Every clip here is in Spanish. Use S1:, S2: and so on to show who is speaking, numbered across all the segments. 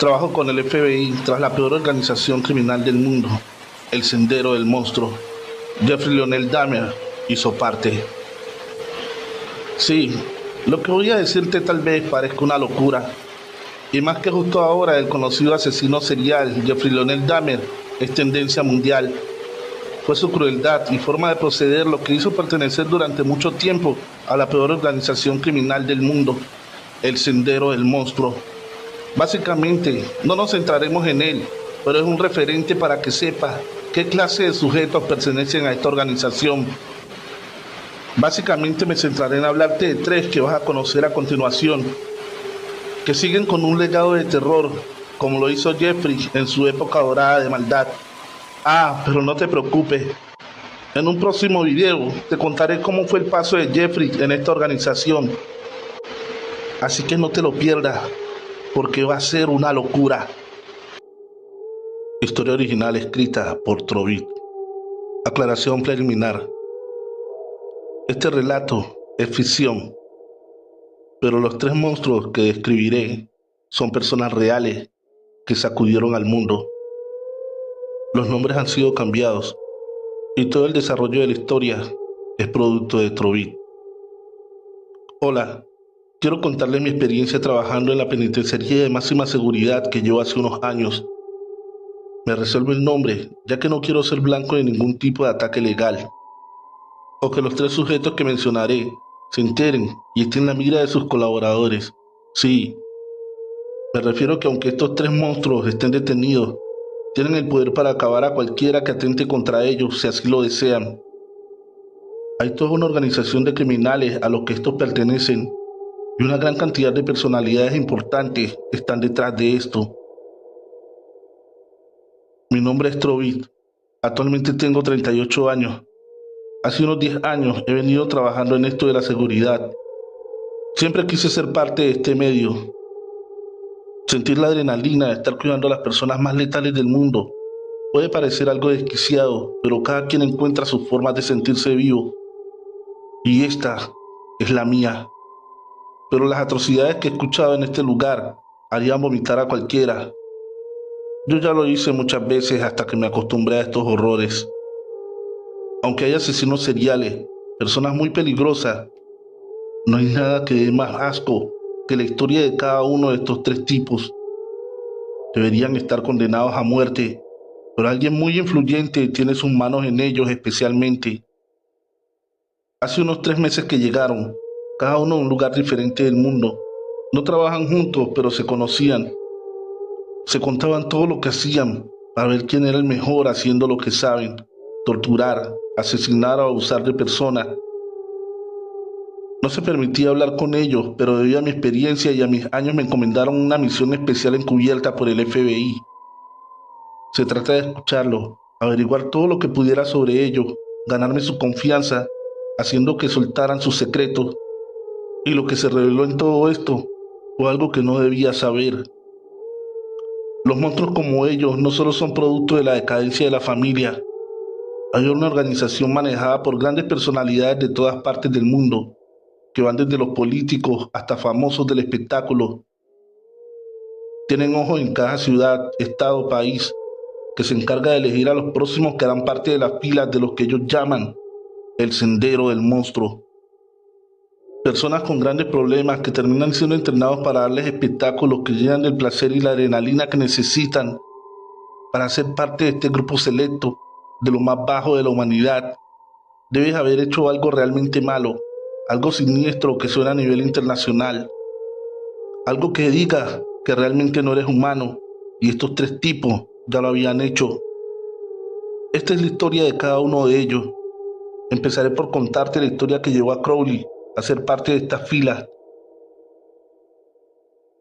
S1: Trabajo con el FBI tras la peor organización criminal del mundo, el Sendero del Monstruo. Jeffrey Lionel Dahmer hizo parte. Sí, lo que voy a decirte tal vez parezca una locura, y más que justo ahora el conocido asesino serial Jeffrey Lionel Dahmer es tendencia mundial. Fue su crueldad y forma de proceder lo que hizo pertenecer durante mucho tiempo a la peor organización criminal del mundo, el Sendero del Monstruo. Básicamente, no nos centraremos en él, pero es un referente para que sepa qué clase de sujetos pertenecen a esta organización. Básicamente me centraré en hablarte de tres que vas a conocer a continuación, que siguen con un legado de terror, como lo hizo Jeffrey en su época dorada de maldad. Pero no te preocupes, en un próximo video te contaré cómo fue el paso de Jeffrey en esta organización. Así que no te lo pierdas, porque va a ser una locura. Historia original escrita por Trovit. Aclaración preliminar. Este relato es ficción, pero los tres monstruos que describiré son personas reales que sacudieron al mundo. Los nombres han sido cambiados y todo el desarrollo de la historia es producto de Trovit. Hola, quiero contarles mi experiencia trabajando en la penitenciaría de máxima seguridad que llevo hace unos años. Me resuelvo el nombre, ya que no quiero ser blanco de ningún tipo de ataque legal, o que los tres sujetos que mencionaré se enteren y estén en la mira de sus colaboradores. Sí, me refiero a que aunque estos tres monstruos estén detenidos, tienen el poder para acabar a cualquiera que atente contra ellos si así lo desean. Hay toda una organización de criminales a los que estos pertenecen y una gran cantidad de personalidades importantes están detrás de esto. Mi nombre es Trovit. Actualmente tengo 38 años. Hace unos 10 años he venido trabajando en esto de la seguridad. Siempre quise ser parte de este medio. Sentir la adrenalina de estar cuidando a las personas más letales del mundo puede parecer algo desquiciado, pero cada quien encuentra sus formas de sentirse vivo. Y esta es la mía. Pero las atrocidades que he escuchado en este lugar harían vomitar a cualquiera. Yo ya lo hice muchas veces hasta que me acostumbré a estos horrores. Aunque hay asesinos seriales, personas muy peligrosas, no hay nada que dé más asco que la historia de cada uno de estos tres tipos. Deberían estar condenados a muerte, pero alguien muy influyente tiene sus manos en ellos especialmente. Hace unos 3 meses que llegaron, cada uno de un lugar diferente del mundo. No trabajan juntos, pero se conocían. Se contaban todo lo que hacían para ver quién era el mejor haciendo lo que saben: torturar, asesinar o abusar de personas. No se permitía hablar con ellos, pero debido a mi experiencia y a mis años me encomendaron una misión especial encubierta por el FBI. Se trata de escucharlos, averiguar todo lo que pudiera sobre ellos, ganarme su confianza, haciendo que soltaran sus secretos. Y lo que se reveló en todo esto fue algo que no debía saber. Los monstruos como ellos no solo son producto de la decadencia de la familia. Hay una organización manejada por grandes personalidades de todas partes del mundo, que van desde los políticos hasta famosos del espectáculo. Tienen ojos en cada ciudad, estado, país, que se encarga de elegir a los próximos que harán parte de las filas de los que ellos llaman el Sendero del Monstruo. Personas con grandes problemas que terminan siendo entrenados para darles espectáculos que llenan del placer y la adrenalina que necesitan para ser parte de este grupo selecto de lo más bajo de la humanidad. Debes haber hecho algo realmente malo, algo siniestro que suena a nivel internacional, algo que diga que realmente no eres humano, y estos tres tipos ya lo habían hecho. Esta es la historia de cada uno de ellos. Empezaré por contarte la historia que llevó a Crowley a ser parte de estas filas,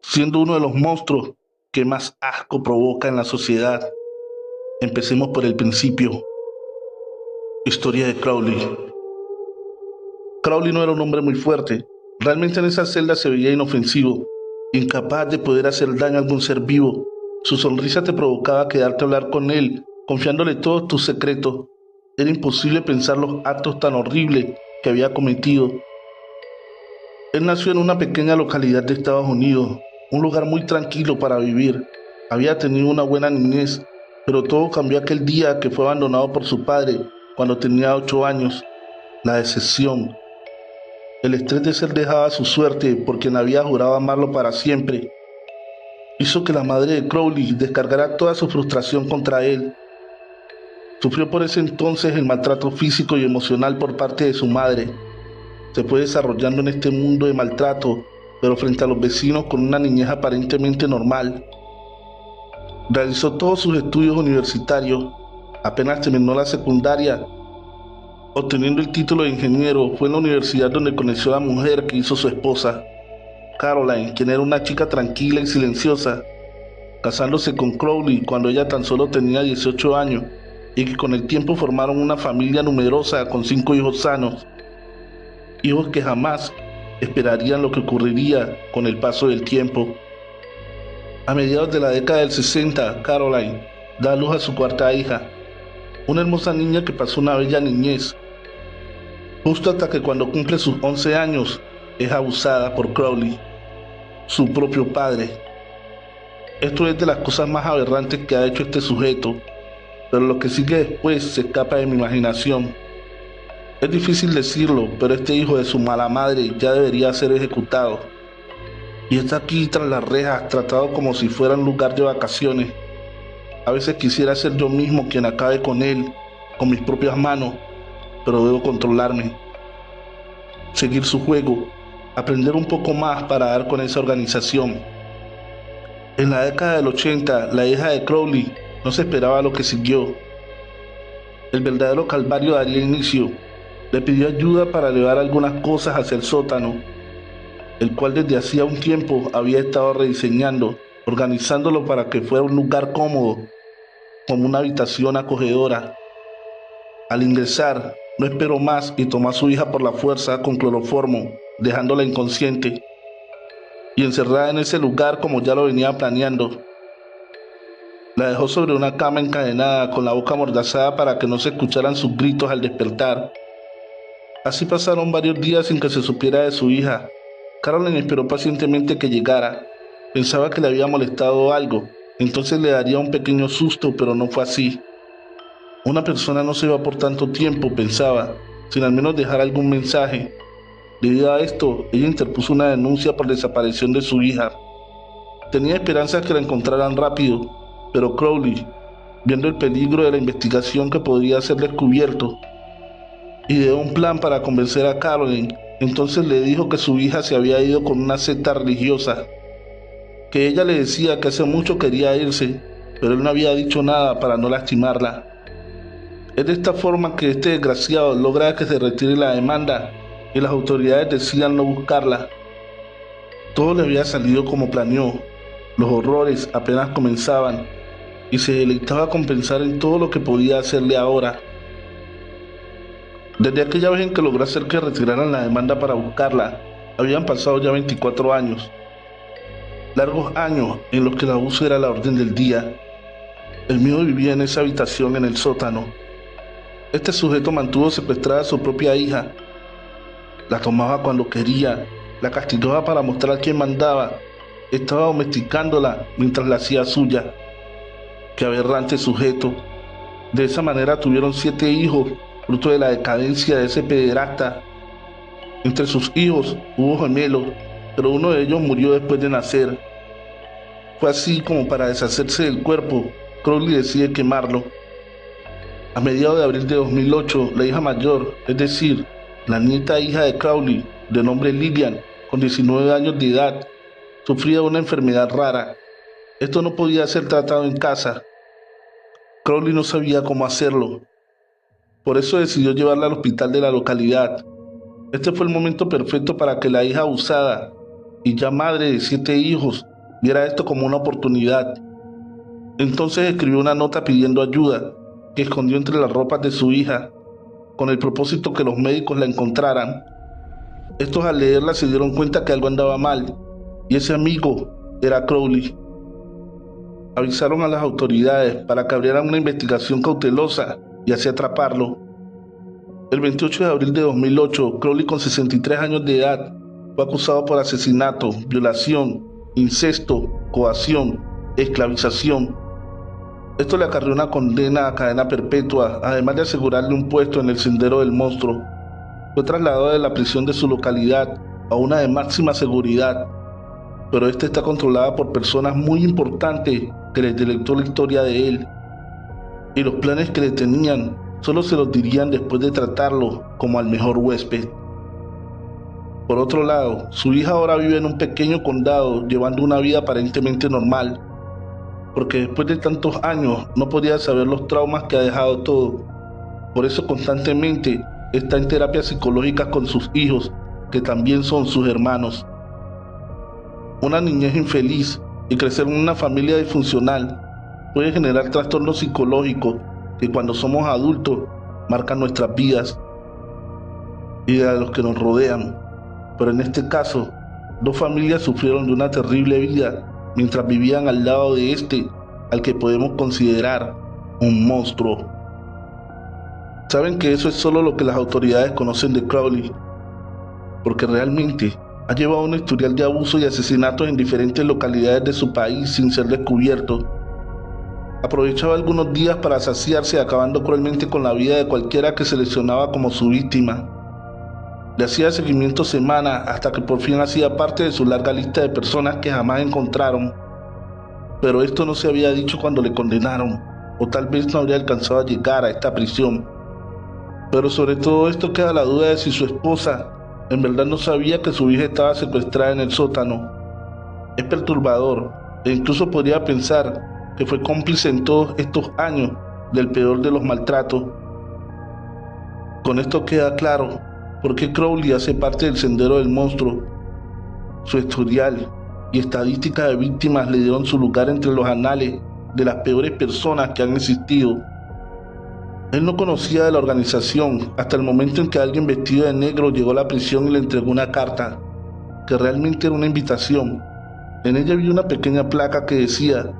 S1: siendo uno de los monstruos que más asco provoca en la sociedad. Empecemos por el principio. Historia de Crowley. Crowley no era un hombre muy fuerte. Realmente en esa celda se veía inofensivo, incapaz de poder hacer daño a algún ser vivo. Su sonrisa te provocaba quedarte a hablar con él, confiándole todos tus secretos. Era imposible pensar los actos tan horribles que había cometido. Él nació en una pequeña localidad de Estados Unidos, un lugar muy tranquilo para vivir. Había tenido una buena niñez, pero todo cambió aquel día que fue abandonado por su padre cuando tenía 8 años. La decepción, el estrés de ser dejado a su suerte por quien había jurado amarlo para siempre, hizo que la madre de Crowley descargara toda su frustración contra él. Sufrió por ese entonces el maltrato físico y emocional por parte de su madre. Se fue desarrollando en este mundo de maltrato, pero frente a los vecinos con una niñez aparentemente normal. Realizó todos sus estudios universitarios. Apenas terminó la secundaria, obteniendo el título de ingeniero, fue en la universidad donde conoció a la mujer que hizo su esposa, Caroline, quien era una chica tranquila y silenciosa, casándose con Crowley cuando ella tan solo tenía 18 años, y que con el tiempo formaron una familia numerosa con 5 hijos sanos, hijos que jamás esperarían lo que ocurriría con el paso del tiempo. A mediados de la década del 60, Caroline da a luz a su cuarta hija, una hermosa niña que pasó una bella niñez, justo hasta que cuando cumple sus 11 años es abusada por Crowley, su propio padre. Esto es de las cosas más aberrantes que ha hecho este sujeto, pero lo que sigue después se escapa de mi imaginación. Es difícil decirlo, pero este hijo de su mala madre ya debería ser ejecutado. Y está aquí tras las rejas, tratado como si fuera un lugar de vacaciones. A veces quisiera ser yo mismo quien acabe con él, con mis propias manos, pero debo controlarme, seguir su juego, aprender un poco más para dar con esa organización. En la década del 80, la hija de Crowley no se esperaba lo que siguió. El verdadero calvario daría inicio. Le pidió ayuda para llevar algunas cosas hacia el sótano, el cual desde hacía un tiempo había estado rediseñando, organizándolo para que fuera un lugar cómodo, como una habitación acogedora. Al ingresar, no esperó más y tomó a su hija por la fuerza con cloroformo, dejándola inconsciente y encerrada en ese lugar como ya lo venía planeando. La dejó sobre una cama encadenada con la boca amordazada para que no se escucharan sus gritos al despertar. Así pasaron varios días sin que se supiera de su hija. Caroline esperó pacientemente que llegara. Pensaba que le había molestado algo, entonces le daría un pequeño susto, pero no fue así. Una persona no se va por tanto tiempo, pensaba, sin al menos dejar algún mensaje. Debido a esto, ella interpuso una denuncia por desaparición de su hija. Tenía esperanzas que la encontraran rápido, pero Crowley, viendo el peligro de la investigación que podría ser descubierto, ideó un plan para convencer a Caroline. Entonces le dijo que su hija se había ido con una secta religiosa, que ella le decía que hace mucho quería irse, pero él no había dicho nada para no lastimarla. Es de esta forma que este desgraciado logra que se retire la demanda y las autoridades decidan no buscarla. Todo le había salido como planeó. Los horrores apenas comenzaban y se deleitaba con pensar en todo lo que podía hacerle ahora. Desde aquella vez en que logró hacer que retiraran la demanda para buscarla, habían pasado ya 24 años. Largos años en los que el abuso era la orden del día. El miedo vivía en esa habitación en el sótano. Este sujeto mantuvo secuestrada a su propia hija. La tomaba cuando quería, la castigaba para mostrar quién mandaba. Estaba domesticándola mientras la hacía suya. Qué aberrante sujeto. De esa manera tuvieron 7 hijos, fruto de la decadencia de ese pederasta. Entre sus hijos hubo gemelos, pero uno de ellos murió después de nacer. Fue así como para deshacerse del cuerpo, Crowley decide quemarlo. A mediados de abril de 2008, la hija mayor, es decir, la nieta hija de Crowley, de nombre Lillian, con 19 años de edad, sufría una enfermedad rara. Esto no podía ser tratado en casa. Crowley no sabía cómo hacerlo. Por eso decidió llevarla al hospital de la localidad. Este fue el momento perfecto para que la hija abusada, y ya madre de 7 hijos, viera esto como una oportunidad. Entonces escribió una nota pidiendo ayuda, que escondió entre las ropas de su hija, con el propósito que los médicos la encontraran. Estos al leerla se dieron cuenta que algo andaba mal, y ese amigo era Crowley. Avisaron a las autoridades para que abrieran una investigación cautelosa y así atraparlo. El 28 de abril de 2008, Crowley, con 63 años de edad, fue acusado por asesinato, violación, incesto, coacción esclavización. Esto le acarreó una condena a cadena perpetua, además de asegurarle un puesto en el sendero del monstruo. Fue trasladado de la prisión de su localidad a una de máxima seguridad, pero esta está controlada por personas muy importantes que les delectó la historia de él, y los planes que le tenían solo se los dirían después de tratarlo como al mejor huésped. Por otro lado, su hija ahora vive en un pequeño condado llevando una vida aparentemente normal, porque después de tantos años no podía saber los traumas que ha dejado todo. Por eso constantemente está en terapia psicológica con sus hijos, que también son sus hermanos. Una niñez infeliz y crecer en una familia disfuncional puede generar trastornos psicológicos que cuando somos adultos marcan nuestras vidas y de los que nos rodean. Pero en este caso, dos familias sufrieron de una terrible vida mientras vivían al lado de al que podemos considerar un monstruo. Saben que eso es solo lo que las autoridades conocen de Crowley, porque realmente ha llevado un historial de abusos y asesinatos en diferentes localidades de su país sin ser descubierto. Aprovechaba algunos días para saciarse, acabando cruelmente con la vida de cualquiera que seleccionaba como su víctima. Le hacía seguimiento semanas hasta que por fin hacía parte de su larga lista de personas que jamás encontraron. Pero esto no se había dicho cuando le condenaron, o tal vez no habría alcanzado a llegar a esta prisión. Pero sobre todo esto queda la duda de si su esposa en verdad no sabía que su hija estaba secuestrada en el sótano. Es perturbador, e incluso podría pensar que fue cómplice en todos estos años del peor de los maltratos. Con esto queda claro por qué Crowley hace parte del sendero del monstruo. Su historial y estadística de víctimas le dieron su lugar entre los anales de las peores personas que han existido. Él no conocía de la organización hasta el momento en que alguien vestido de negro llegó a la prisión y le entregó una carta, que realmente era una invitación. En ella había una pequeña placa que decía: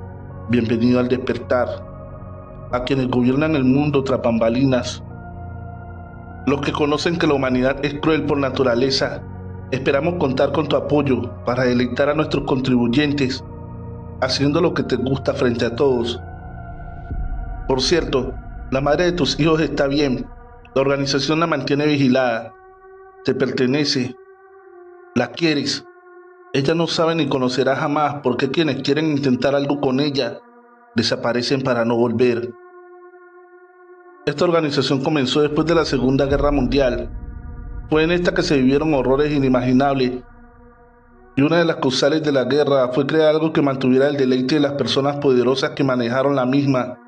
S1: "Bienvenido al despertar, a quienes gobiernan el mundo tras bambalinas. Los que conocen que la humanidad es cruel por naturaleza, esperamos contar con tu apoyo para deleitar a nuestros contribuyentes, haciendo lo que te gusta frente a todos. Por cierto, la madre de tus hijos está bien, la organización la mantiene vigilada, te pertenece, la quieres. Ella no sabe ni conocerá jamás por qué quienes quieren intentar algo con ella desaparecen para no volver". Esta organización comenzó después de la Segunda Guerra Mundial. Fue en esta que se vivieron horrores inimaginables, y una de las causales de la guerra fue crear algo que mantuviera el deleite de las personas poderosas que manejaron la misma.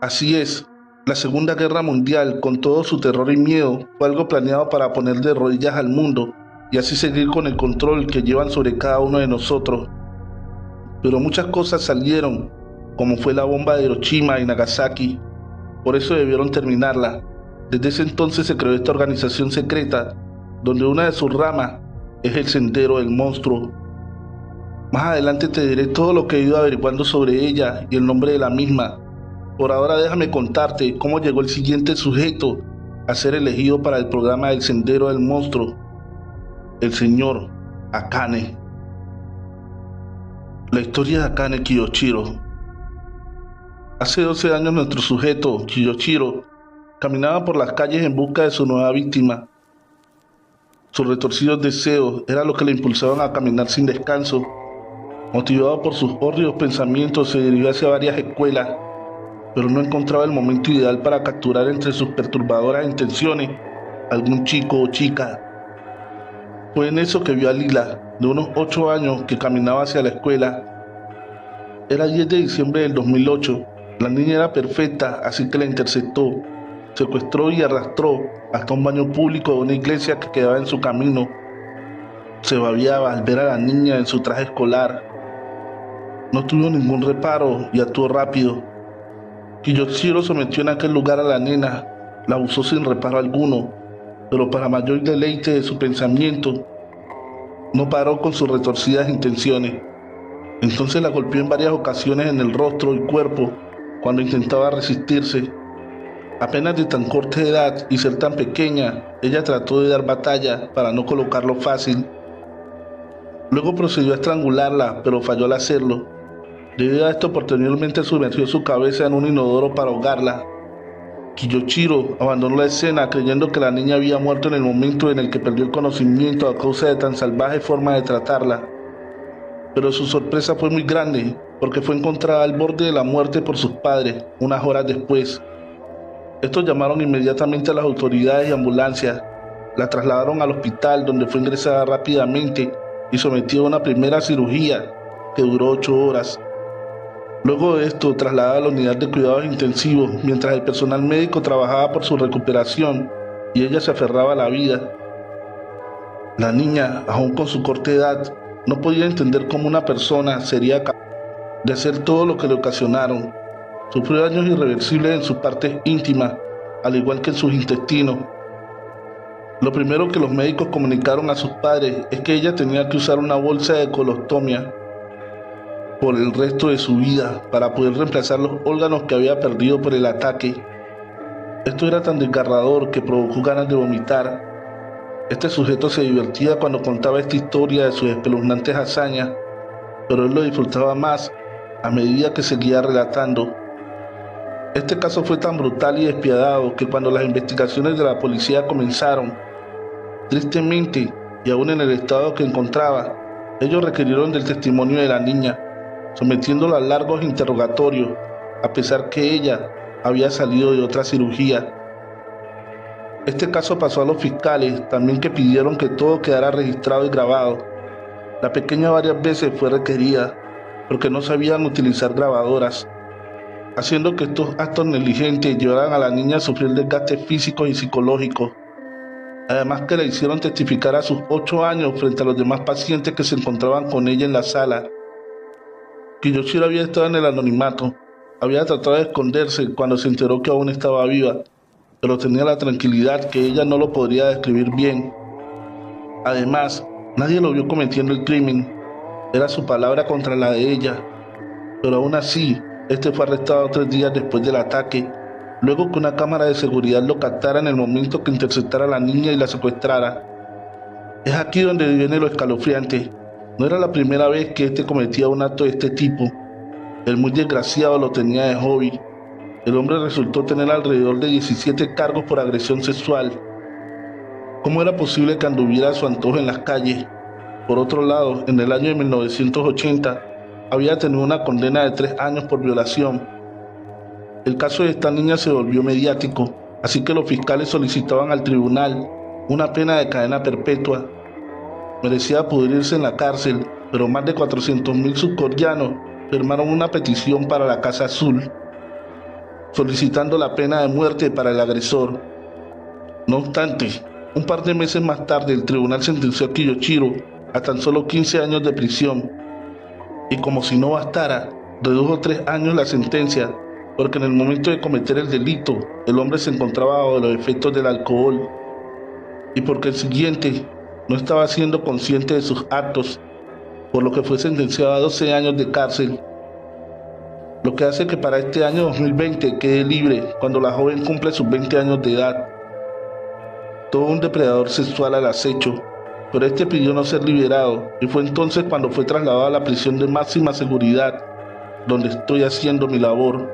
S1: Así es, la Segunda Guerra Mundial, con todo su terror y miedo, fue algo planeado para poner de rodillas al mundo y así seguir con el control que llevan sobre cada uno de nosotros. Pero muchas cosas salieron, como fue la bomba de Hiroshima y Nagasaki. Por eso debieron terminarla. Desde ese entonces se creó esta organización secreta, donde una de sus ramas es el Sendero del Monstruo. Más adelante te diré todo lo que he ido averiguando sobre ella y el nombre de la misma. Por ahora déjame contarte cómo llegó el siguiente sujeto a ser elegido para el programa del Sendero del Monstruo: el señor Akane. La historia de Akane Kiyoshiro. Hace 12 años nuestro sujeto, Kiyoshiro, caminaba por las calles en busca de su nueva víctima. Sus retorcidos deseos eran lo que le impulsaban a caminar sin descanso. Motivado por sus hórridos pensamientos, se dirigió hacia varias escuelas, pero no encontraba el momento ideal para capturar entre sus perturbadoras intenciones algún chico o chica. Fue en eso que vio a Lila, de unos 8 años, que caminaba hacia la escuela. Era 10 de diciembre del 2008. La niña era perfecta, así que la interceptó, secuestró y arrastró hasta un baño público de una iglesia que quedaba en su camino. Se babiaba al ver a la niña en su traje escolar. No tuvo ningún reparo y actuó rápido. Kiyoshiro sometió en aquel lugar a la nena, la usó sin reparo alguno, pero para mayor deleite de su pensamiento, no paró con sus retorcidas intenciones. Entonces la golpeó en varias ocasiones en el rostro y cuerpo cuando intentaba resistirse. Apenas de tan corta edad y ser tan pequeña, ella trató de dar batalla para no colocarlo fácil. Luego procedió a estrangularla, pero falló al hacerlo. Debido a esto, posteriormente sumergió su cabeza en un inodoro para ahogarla. Kiyoshiro abandonó la escena creyendo que la niña había muerto en el momento en el que perdió el conocimiento a causa de tan salvaje forma de tratarla. Pero su sorpresa fue muy grande porque fue encontrada al borde de la muerte por sus padres unas horas después. Estos llamaron inmediatamente a las autoridades y ambulancias. La trasladaron al hospital donde fue ingresada rápidamente y sometida a una primera cirugía que duró 8 horas. Luego de esto, trasladada a la unidad de cuidados intensivos mientras el personal médico trabajaba por su recuperación y ella se aferraba a la vida. La niña, aún con su corta edad, no podía entender cómo una persona sería capaz de hacer todo lo que le ocasionaron. Sufrió daños irreversibles en sus partes íntimas, al igual que en sus intestinos. Lo primero que los médicos comunicaron a sus padres es que ella tenía que usar una bolsa de colostomía por el resto de su vida para poder reemplazar los órganos que había perdido por el ataque. Esto era tan desgarrador que provocó ganas de vomitar. Este sujeto se divertía cuando contaba esta historia de sus espeluznantes hazañas, pero él lo disfrutaba más a medida que seguía relatando. Este caso fue tan brutal y despiadado que cuando las investigaciones de la policía comenzaron, tristemente, y aún en el estado que encontraba, ellos requirieron del testimonio de la niña, sometiéndola a largos interrogatorios, a pesar que ella había salido de otra cirugía. Este caso pasó a los fiscales, también que pidieron que todo quedara registrado y grabado. La pequeña varias veces fue requerida, porque no sabían utilizar grabadoras, haciendo que estos actos negligentes llevaran a la niña a sufrir desgastes físicos y psicológicos. Además que la hicieron testificar a sus 8 años frente a los demás pacientes que se encontraban con ella en la sala. Kiyoshiro había estado en el anonimato, había tratado de esconderse cuando se enteró que aún estaba viva, pero tenía la tranquilidad que ella no lo podría describir bien. Además, nadie lo vio cometiendo el crimen, era su palabra contra la de ella, pero aún así, este fue arrestado 3 días después del ataque, luego que una cámara de seguridad lo captara en el momento que interceptara a la niña y la secuestrara. Es aquí donde viene lo escalofriante. No era la primera vez que este cometía un acto de este tipo. El muy desgraciado lo tenía de hobby. El hombre resultó tener alrededor de 17 cargos por agresión sexual. ¿Cómo era posible que anduviera a su antojo en las calles? Por otro lado, en el año de 1980, había tenido una condena de 3 años por violación. El caso de esta niña se volvió mediático, así que los fiscales solicitaban al tribunal una pena de cadena perpetua. Merecía pudrirse en la cárcel, pero más de 400.000 surcoreanos firmaron una petición para la Casa Azul, solicitando la pena de muerte para el agresor. No obstante, un par de meses más tarde el tribunal sentenció a Kiyoshiro a tan solo 15 años de prisión, y como si no bastara, redujo 3 años la sentencia, porque en el momento de cometer el delito, el hombre se encontraba bajo los efectos del alcohol, y porque el siguiente no estaba siendo consciente de sus actos, por lo que fue sentenciado a 12 años de cárcel, lo que hace que para este año 2020 quede libre cuando la joven cumple sus 20 años de edad. Todo un depredador sexual al acecho, pero este pidió no ser liberado, y fue entonces cuando fue trasladado a la prisión de máxima seguridad, donde estoy haciendo mi labor.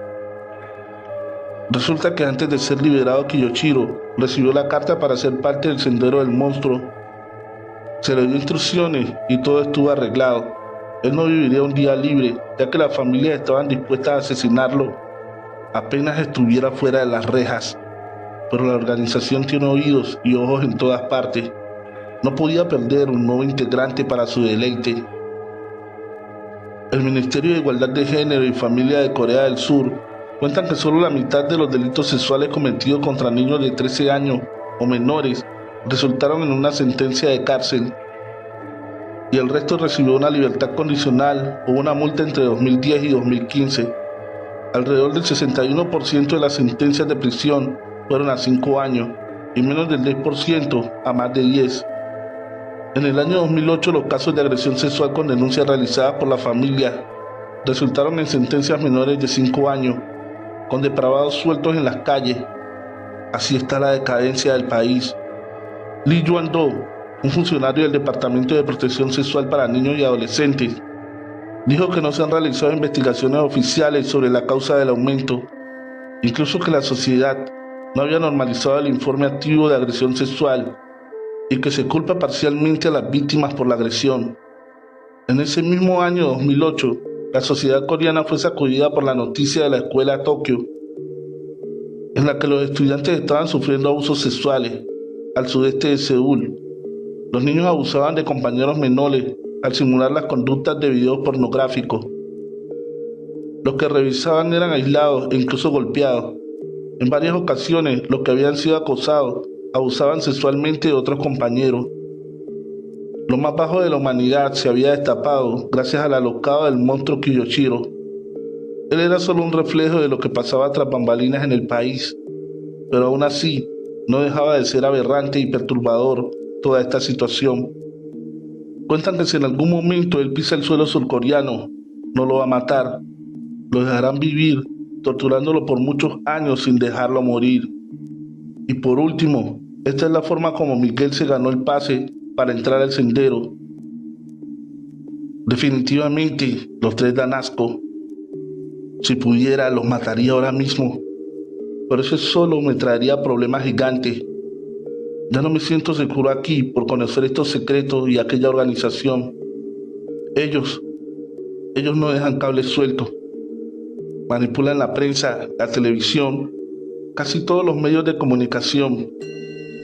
S1: Resulta que antes de ser liberado, Kiyoshiro recibió la carta para ser parte del Sendero del Monstruo. Se le dio instrucciones y todo estuvo arreglado. Él no viviría un día libre, ya que las familias estaban dispuestas a asesinarlo apenas estuviera fuera de las rejas. Pero la organización tiene oídos y ojos en todas partes. No podía perder un nuevo integrante para su deleite. El Ministerio de Igualdad de Género y Familia de Corea del Sur cuentan que solo la mitad de los delitos sexuales cometidos contra niños de 13 años o menores resultaron en una sentencia de cárcel, y el resto recibió una libertad condicional o una multa entre 2010 y 2015. Alrededor del 61% de las sentencias de prisión fueron a 5 años y menos del 10% a más de 10. En el año 2008 los casos de agresión sexual con denuncias realizadas por la familia resultaron en sentencias menores de 5 años, con depravados sueltos en las calles. Así está la decadencia del país. Lee Yuan-do, un funcionario del Departamento de Protección Sexual para Niños y Adolescentes, Dijo que no se han realizado investigaciones oficiales sobre la causa del aumento, incluso que la sociedad no había normalizado el informe activo de agresión sexual y que se culpa parcialmente a las víctimas por la agresión. En ese mismo año 2008, la sociedad coreana fue sacudida por la noticia de la escuela Tokio, en la que los estudiantes estaban sufriendo abusos sexuales al sudeste de Seúl. Los niños abusaban de compañeros menores al simular las conductas de videos pornográficos. Los que revisaban eran aislados e incluso golpeados. En varias ocasiones, los que habían sido acosados abusaban sexualmente de otros compañeros. Lo más bajo de la humanidad se había destapado gracias al alocado del monstruo Kiyoshiro. Él era solo un reflejo de lo que pasaba tras bambalinas en el país, pero aún así no dejaba de ser aberrante y perturbador toda esta situación. Cuentan que si en algún momento él pisa el suelo surcoreano, no lo va a matar, lo dejarán vivir, torturándolo por muchos años sin dejarlo morir. Y por último, esta es la forma como Miguel se ganó el pase para entrar al sendero. Definitivamente, los tres dan asco. Si pudiera, los mataría ahora mismo, pero eso solo me traería problemas gigantes. Ya no me siento seguro aquí por conocer estos secretos y aquella organización. Ellos no dejan cables sueltos. Manipulan la prensa, la televisión, casi todos los medios de comunicación.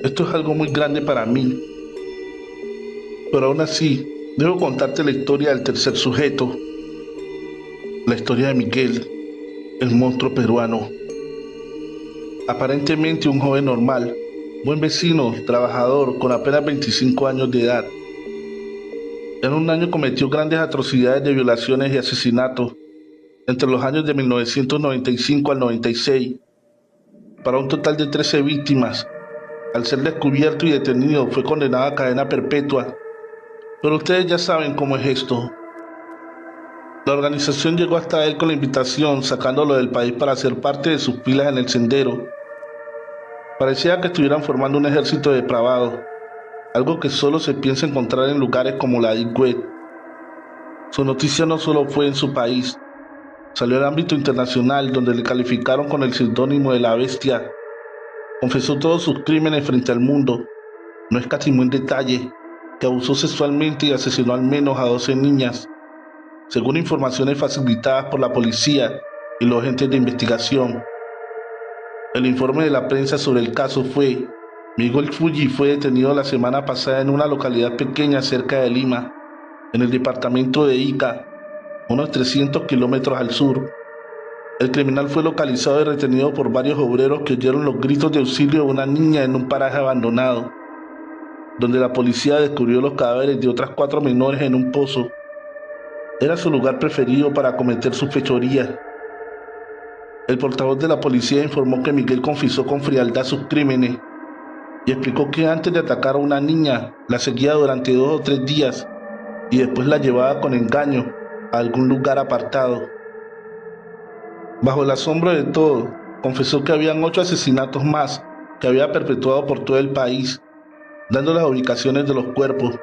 S1: Esto es algo muy grande para mí. Pero aún así, debo contarte la historia del tercer sujeto. La historia de Miguel, el monstruo peruano. Aparentemente un joven normal, buen vecino, trabajador, con apenas 25 años de edad. En un año cometió grandes atrocidades de violaciones y asesinatos, entre los años de 1995 al 96, para un total de 13 víctimas. Al ser descubierto y detenido, fue condenado a cadena perpetua. Pero ustedes ya saben cómo es esto. La organización llegó hasta él con la invitación, sacándolo del país para ser parte de sus filas en el sendero. Parecía que estuvieran formando un ejército depravado, algo que solo se piensa encontrar en lugares como la Deep Web. Su noticia no solo fue en su país, salió al ámbito internacional, donde le calificaron con el seudónimo de la Bestia. Confesó todos sus crímenes frente al mundo, no escatimó en detalle, que abusó sexualmente y asesinó al menos a 12 niñas, según informaciones facilitadas por la policía y los agentes de investigación. El informe de la prensa sobre el caso fue: Miguel Fuji fue detenido la semana pasada en una localidad pequeña cerca de Lima, en el departamento de Ica, unos 300 kilómetros al sur. El criminal fue localizado y retenido por varios obreros que oyeron los gritos de auxilio de una niña en un paraje abandonado, donde la policía descubrió los cadáveres de otras 4 menores en un pozo. Era su lugar preferido para cometer sus fechorías. El portavoz de la policía informó que Miguel confesó con frialdad sus crímenes y explicó que antes de atacar a una niña, la seguía durante 2 o 3 días y después la llevaba con engaño a algún lugar apartado. Bajo el asombro de todo, confesó que habían 8 asesinatos más que había perpetuado por todo el país, dando las ubicaciones de los cuerpos,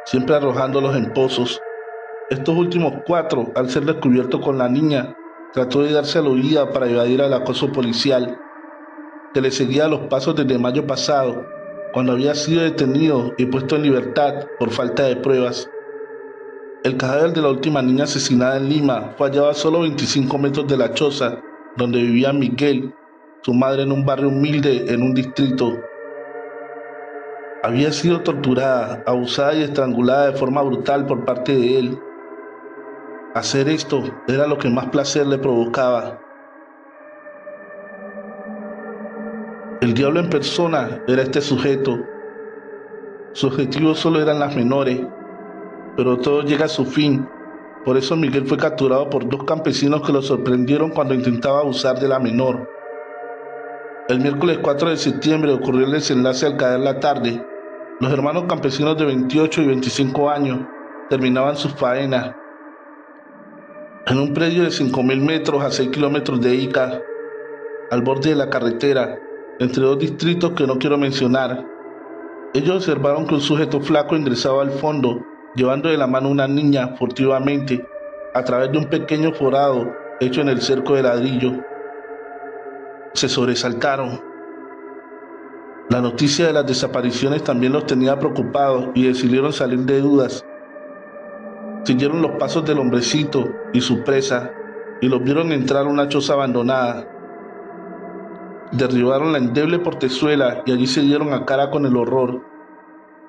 S1: siempre arrojándolos en pozos. Estos últimos 4, al ser descubierto con la niña, trató de darse a la huida para evadir el acoso policial, que le seguía los pasos desde mayo pasado, cuando había sido detenido y puesto en libertad por falta de pruebas. El cadáver de la última niña asesinada en Lima fue hallado a solo 25 metros de la choza donde vivía Miguel, su madre, en un barrio humilde en un distrito. Había sido torturada, abusada y estrangulada de forma brutal por parte de él. Hacer esto era lo que más placer le provocaba. El diablo en persona era este sujeto. Su objetivo solo eran las menores, pero todo llega a su fin. Por eso Miguel fue capturado por 2 campesinos que lo sorprendieron cuando intentaba abusar de la menor. El miércoles 4 de septiembre ocurrió el desenlace al caer la tarde. Los hermanos campesinos de 28 y 25 años terminaban sus faenas en un predio de 5.000 metros a 6 kilómetros de Ica, al borde de la carretera, entre 2 distritos que no quiero mencionar. Ellos observaron que un sujeto flaco ingresaba al fondo llevando de la mano a una niña furtivamente a través de un pequeño forado hecho en el cerco de ladrillo. Se sobresaltaron. La noticia de las desapariciones también los tenía preocupados y decidieron salir de dudas. Siguieron los pasos del hombrecito y su presa y los vieron entrar a una choza abandonada. Derribaron la endeble portezuela y allí se dieron a cara con el horror.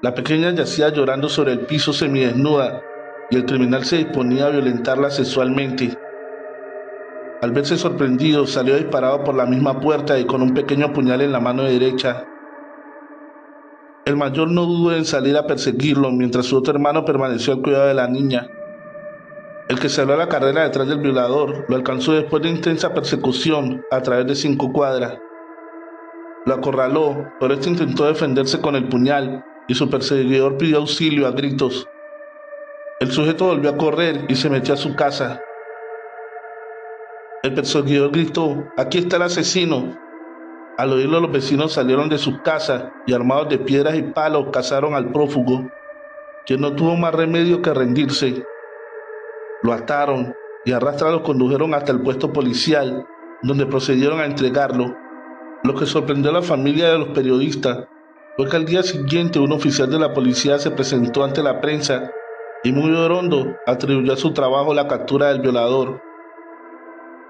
S1: La pequeña yacía llorando sobre el piso semidesnuda y el criminal se disponía a violentarla sexualmente. Al verse sorprendido, salió disparado por la misma puerta y con un pequeño puñal en la mano derecha. El mayor no dudó en salir a perseguirlo, mientras su otro hermano permaneció al cuidado de la niña. El que salió a la carrera detrás del violador lo alcanzó después de intensa persecución a través de 5 cuadras. Lo acorraló, pero este intentó defenderse con el puñal y su perseguidor pidió auxilio a gritos. El sujeto volvió a correr y se metió a su casa. El perseguidor gritó: «¡Aquí está el asesino!». Al oírlo, los vecinos salieron de sus casas y armados de piedras y palos cazaron al prófugo, quien no tuvo más remedio que rendirse. Lo ataron y a rastras lo condujeron hasta el puesto policial, donde procedieron a entregarlo. Lo que sorprendió a la familia de los periodistas fue que al día siguiente un oficial de la policía se presentó ante la prensa y muy orondo atribuyó a su trabajo la captura del violador.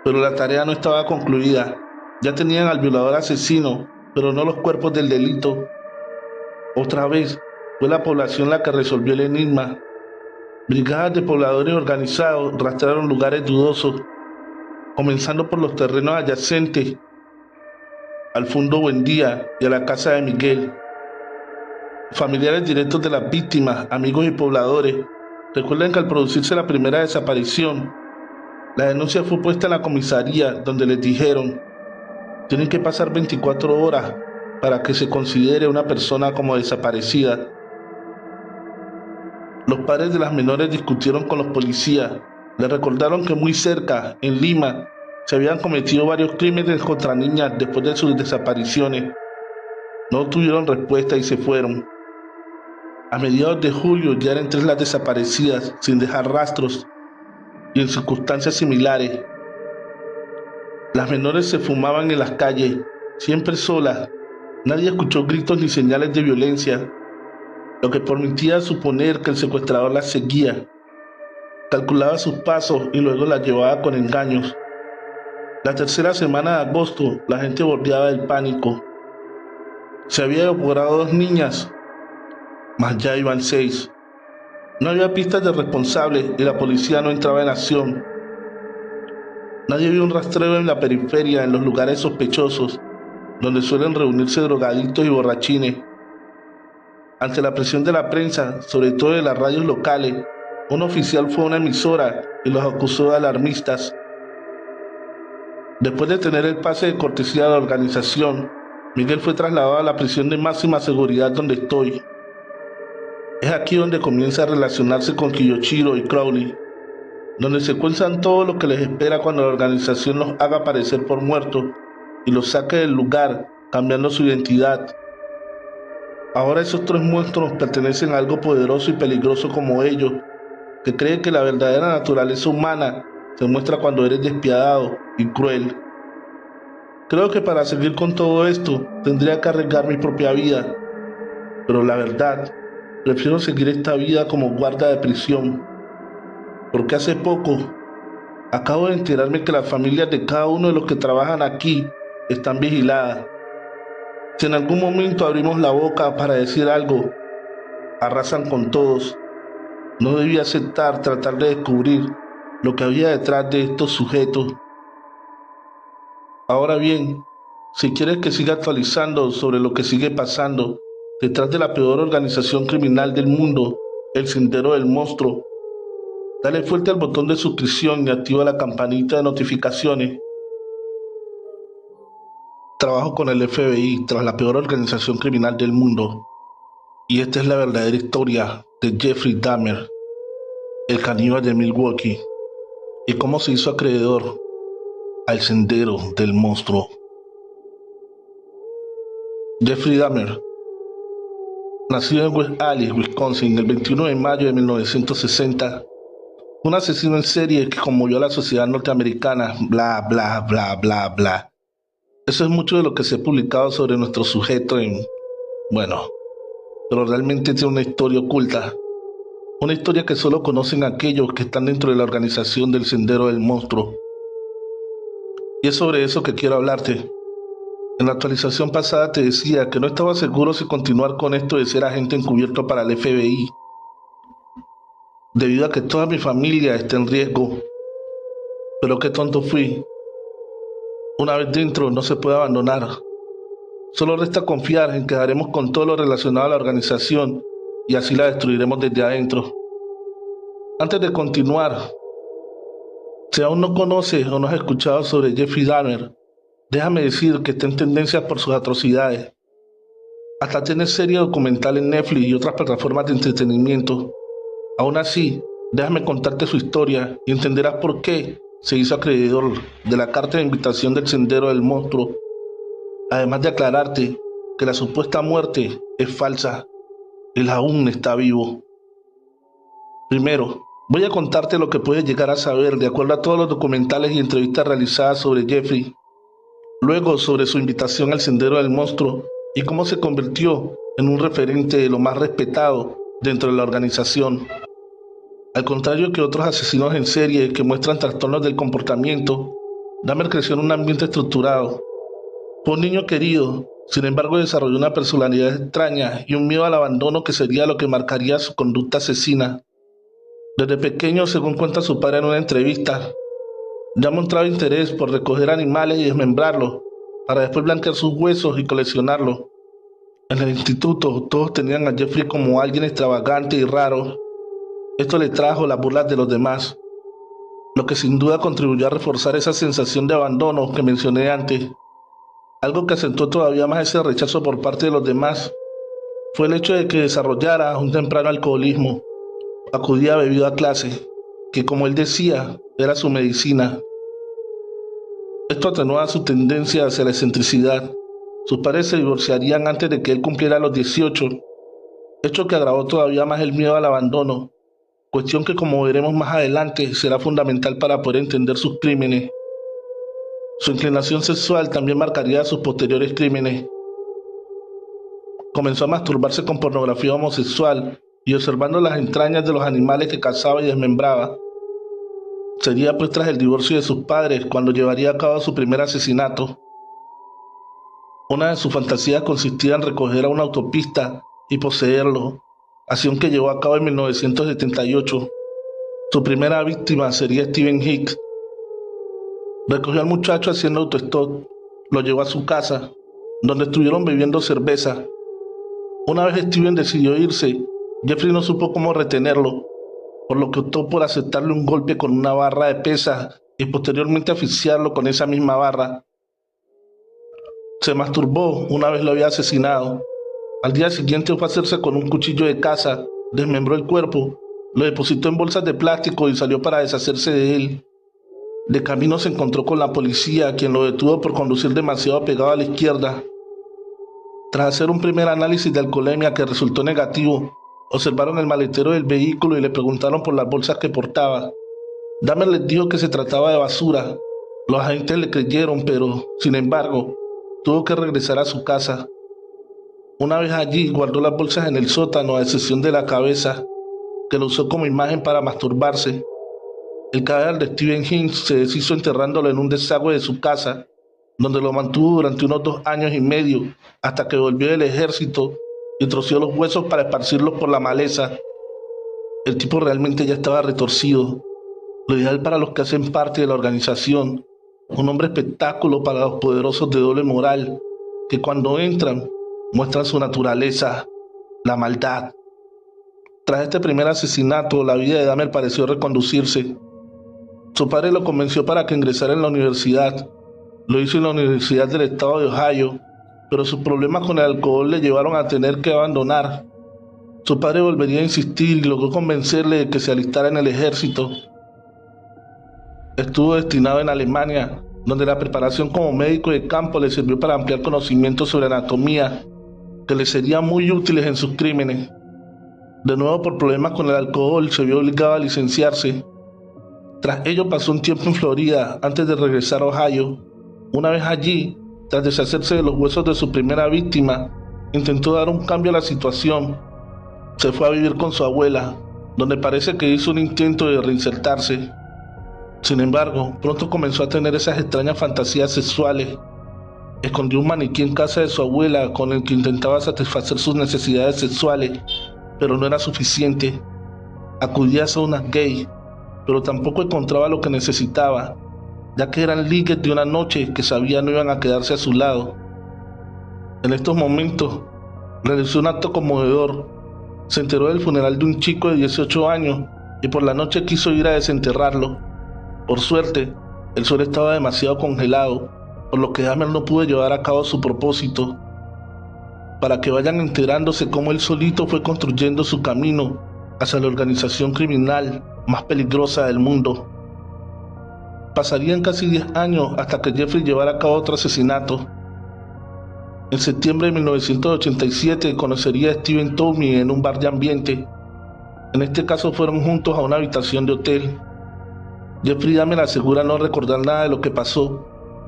S1: Pero la tarea no estaba concluida. Ya tenían al violador asesino, pero no los cuerpos del delito. Otra vez fue la población la que resolvió el enigma. Brigadas de pobladores organizados rastrearon lugares dudosos, comenzando por los terrenos adyacentes al Fundo Buendía y a la casa de Miguel. Familiares directos de las víctimas, amigos y pobladores recuerdan que al producirse la primera desaparición, la denuncia fue puesta en la comisaría, donde les dijeron: «Tienen que pasar 24 horas para que se considere una persona como desaparecida». Los padres de las menores discutieron con los policías. Les recordaron que muy cerca, en Lima, se habían cometido varios crímenes contra niñas después de sus desapariciones. No tuvieron respuesta y se fueron. A mediados de julio ya eran 3 las desaparecidas, sin dejar rastros y en circunstancias similares. Las menores se fumaban en las calles, siempre solas. Nadie escuchó gritos ni señales de violencia, lo que permitía suponer que el secuestrador las seguía. Calculaba sus pasos y luego las llevaba con engaños. La tercera semana de agosto, la gente bordeaba del pánico. Se había evaporado 2 niñas, mas ya iban 6. No había pistas de responsables y la policía no entraba en acción. Nadie vio un rastreo en la periferia, en los lugares sospechosos, donde suelen reunirse drogadictos y borrachines. Ante la presión de la prensa, sobre todo de las radios locales, un oficial fue a una emisora y los acusó de alarmistas. Después de tener el pase de cortesía de la organización, Miguel fue trasladado a la prisión de máxima seguridad donde estoy. Es aquí donde comienza a relacionarse con Kiyoshiro y Crowley, donde se cuentan todo lo que les espera cuando la organización los haga aparecer por muertos y los saque del lugar, cambiando su identidad. Ahora esos 3 monstruos pertenecen a algo poderoso y peligroso como ellos, que cree que la verdadera naturaleza humana se muestra cuando eres despiadado y cruel. Creo que para seguir con todo esto tendría que arriesgar mi propia vida, pero la verdad, prefiero seguir esta vida como guarda de prisión, porque hace poco acabo de enterarme que las familias de cada uno de los que trabajan aquí están vigiladas. Si en algún momento abrimos la boca para decir algo, arrasan con todos. No debí aceptar tratar de descubrir lo que había detrás de estos sujetos. Ahora bien, si quieres que siga actualizando sobre lo que sigue pasando detrás de la peor organización criminal del mundo, el Sendero del Monstruo, dale fuerte al botón de suscripción y activa la campanita de notificaciones. Trabajo con el FBI tras la peor organización criminal del mundo. Y esta es la verdadera historia de Jeffrey Dahmer, el caníbal de Milwaukee, y cómo se hizo acreedor al Sendero del Monstruo. Jeffrey Dahmer Nacido en West Allis, Wisconsin, el 21 de mayo de 1960, un asesino en serie que conmovió a la sociedad norteamericana, bla, bla, bla, bla, bla. Eso es mucho de lo que se ha publicado sobre nuestro sujeto bueno, pero realmente tiene una historia oculta, una historia que solo conocen aquellos que están dentro de la organización del Sendero del Monstruo. Y es sobre eso que quiero hablarte. En la actualización pasada te decía que no estaba seguro si continuar con esto de ser agente encubierto para el FBI, debido a que toda mi familia está en riesgo. Pero qué tonto fui. Una vez dentro no se puede abandonar. Solo resta confiar en que haremos con todo lo relacionado a la organización y así la destruiremos desde adentro. Antes de continuar, si aún no conoces o no has escuchado sobre Jeffrey Dahmer, déjame decir que está en tendencia por sus atrocidades. Hasta tiene serie documental en Netflix y otras plataformas de entretenimiento. Aún así, déjame contarte su historia y entenderás por qué se hizo acreedor de la carta de invitación del Sendero del Monstruo, además de aclararte que la supuesta muerte es falsa. Él aún está vivo. Primero, voy a contarte lo que puedes llegar a saber de acuerdo a todos los documentales y entrevistas realizadas sobre Jeffrey. Luego, sobre su invitación al Sendero del Monstruo y cómo se convirtió en un referente de lo más respetado dentro de la organización. Al contrario que otros asesinos en serie que muestran trastornos del comportamiento, Dahmer creció en un ambiente estructurado. Fue un niño querido, sin embargo desarrolló una personalidad extraña y un miedo al abandono que sería lo que marcaría su conducta asesina. Desde pequeño, según cuenta su padre en una entrevista, ya mostraba interés por recoger animales y desmembrarlos, para después blanquear sus huesos y coleccionarlos. En el instituto, todos tenían a Jeffrey como alguien extravagante y raro. Esto le trajo las burlas de los demás, lo que sin duda contribuyó a reforzar esa sensación de abandono que mencioné antes. Algo que acentuó todavía más ese rechazo por parte de los demás fue el hecho de que desarrollara un temprano alcoholismo. Acudía bebido a clase, que como él decía, era su medicina. Esto atenuaba su tendencia hacia la excentricidad. Sus padres se divorciarían antes de que él cumpliera los 18, hecho que agravó todavía más el miedo al abandono, cuestión que como veremos más adelante será fundamental para poder entender sus crímenes. Su inclinación sexual también marcaría sus posteriores crímenes. Comenzó a masturbarse con pornografía homosexual y observando las entrañas de los animales que cazaba y desmembraba. Sería pues tras el divorcio de sus padres cuando llevaría a cabo su primer asesinato. Una de sus fantasías consistía en recoger a una autopista y poseerlo, acción que llevó a cabo en 1978. Su primera víctima sería Steven Hicks. Recogió al muchacho haciendo autostop, lo llevó a su casa, donde estuvieron bebiendo cerveza. Una vez Steven decidió irse, Jeffrey no supo cómo retenerlo, por lo que optó por aceptarle un golpe con una barra de pesas y posteriormente asfixiarlo con esa misma barra. Se masturbó una vez lo había asesinado. Al día siguiente fue a hacerse con un cuchillo de caza, desmembró el cuerpo, lo depositó en bolsas de plástico y salió para deshacerse de él. De camino se encontró con la policía, quien lo detuvo por conducir demasiado pegado a la izquierda. Tras hacer un primer análisis de alcoholemia que resultó negativo, observaron el maletero del vehículo y le preguntaron por las bolsas que portaba. Dahmer les dijo que se trataba de basura. Los agentes le creyeron, pero, sin embargo, tuvo que regresar a su casa. Una vez allí, guardó las bolsas en el sótano, a excepción de la cabeza, que lo usó como imagen para masturbarse. El cadáver de Steven Hicks se deshizo enterrándolo en un desagüe de su casa, donde lo mantuvo durante unos 2 años y medio, hasta que volvió del ejército y troció los huesos para esparcirlos por la maleza. El tipo realmente ya estaba retorcido, lo ideal para los que hacen parte de la organización, un hombre espectáculo para los poderosos de doble moral, que cuando entran muestran su naturaleza, la maldad. Tras este primer asesinato, la vida de Dahmer pareció reconducirse. Su padre lo convenció para que ingresara en la universidad. Lo hizo en la Universidad del Estado de Ohio, pero sus problemas con el alcohol le llevaron a tener que abandonar. Su padre volvería a insistir y logró convencerle de que se alistara en el ejército. Estuvo destinado en Alemania, donde la preparación como médico de campo le sirvió para ampliar conocimientos sobre anatomía. que le serían muy útiles en sus crímenes. De nuevo, por problemas con el alcohol, se vio obligado a licenciarse. Tras ello pasó un tiempo en Florida antes de regresar a Ohio. Una vez allí, tras deshacerse de los huesos de su primera víctima, intentó dar un cambio a la situación. Se fue a vivir con su abuela, donde parece que hizo un intento de reinsertarse. Sin embargo, pronto comenzó a tener esas extrañas fantasías sexuales. Escondió un maniquí en casa de su abuela con el que intentaba satisfacer sus necesidades sexuales, pero no era suficiente. Acudía a saunas gay, pero tampoco encontraba lo que necesitaba, ya que eran ligues de una noche que sabía no iban a quedarse a su lado. En estos momentos, realizó un acto conmovedor. Se enteró del funeral de un chico de 18 años y por la noche quiso ir a desenterrarlo. Por suerte, el suelo estaba demasiado congelado, por lo que Dahmer no pudo llevar a cabo su propósito. Para que vayan enterándose cómo él solito fue construyendo su camino hacia la organización criminal más peligrosa del mundo. Pasarían casi 10 años hasta que Jeffrey llevara a cabo otro asesinato. En septiembre de 1987 conocería a Steven Toomey en un bar de ambiente. En este caso fueron juntos a una habitación de hotel. Jeffrey Dahmer asegura no recordar nada de lo que pasó,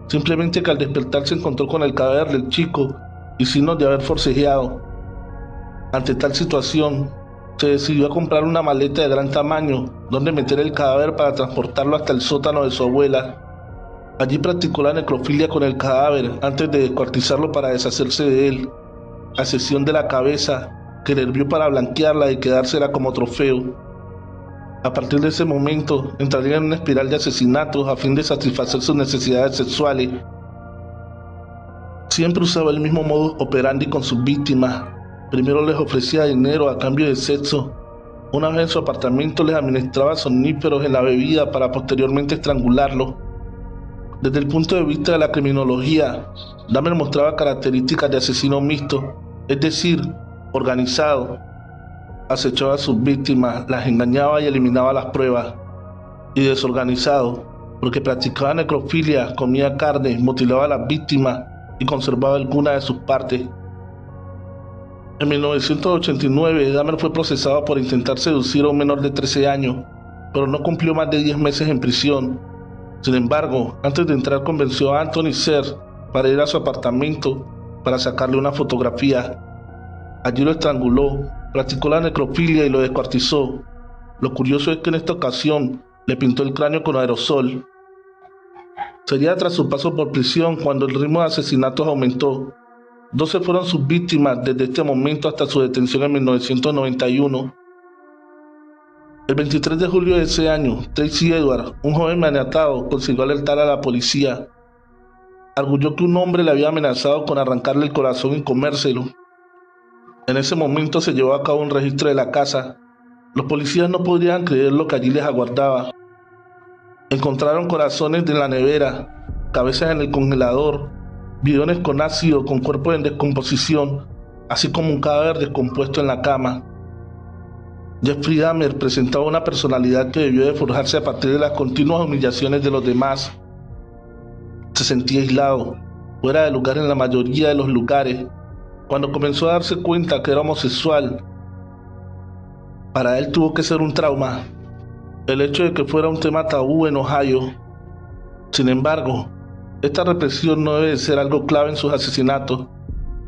S1: simplemente que al despertar se encontró con el cadáver del chico y signos de haber forcejeado. Ante tal situación, se decidió a comprar una maleta de gran tamaño donde meter el cadáver para transportarlo hasta el sótano de su abuela. Allí practicó la necrofilia con el cadáver antes de descuartizarlo para deshacerse de él, a excepción de la cabeza, que le hervió para blanquearla y quedársela como trofeo. A partir de ese momento, entraría en una espiral de asesinatos a fin de satisfacer sus necesidades sexuales. Siempre usaba el mismo modus operandi con sus víctimas. Primero les ofrecía dinero a cambio de sexo. Una vez en su apartamento les administraba somníferos en la bebida para posteriormente estrangularlos. Desde el punto de vista de la criminología, Dahmer mostraba características de asesino mixto, es decir, organizado. Acechaba a sus víctimas, las engañaba y eliminaba las pruebas. Y desorganizado, porque practicaba necrofilia, comía carne, mutilaba a las víctimas y conservaba algunas de sus partes. En 1989, Dahmer fue procesado por intentar seducir a un menor de 13 años, pero no cumplió más de 10 meses en prisión. Sin embargo, antes de entrar convenció a Anthony Serr para ir a su apartamento para sacarle una fotografía. Allí lo estranguló, practicó la necrofilia y lo descuartizó. Lo curioso es que en esta ocasión le pintó el cráneo con aerosol. Sería tras su paso por prisión cuando el ritmo de asesinatos aumentó. 12 fueron sus víctimas desde este momento hasta su detención en 1991. El 23 de julio de ese año, Tracy Edwards, un joven maniatado, consiguió alertar a la policía. Arguyó que un hombre le había amenazado con arrancarle el corazón y comérselo. En ese momento se llevó a cabo un registro de la casa. Los policías no podían creer lo que allí les aguardaba. Encontraron corazones en la nevera, cabezas en el congelador, bidones con ácido con cuerpos en descomposición, así como un cadáver descompuesto en la cama. Jeffrey Dahmer presentaba una personalidad que debió de forjarse a partir de las continuas humillaciones de los demás. Se sentía aislado, fuera de lugar en la mayoría de los lugares. Cuando comenzó a darse cuenta que era homosexual, para él tuvo que ser un trauma, el hecho de que fuera un tema tabú en Ohio. Sin embargo, esta represión no debe de ser algo clave en sus asesinatos,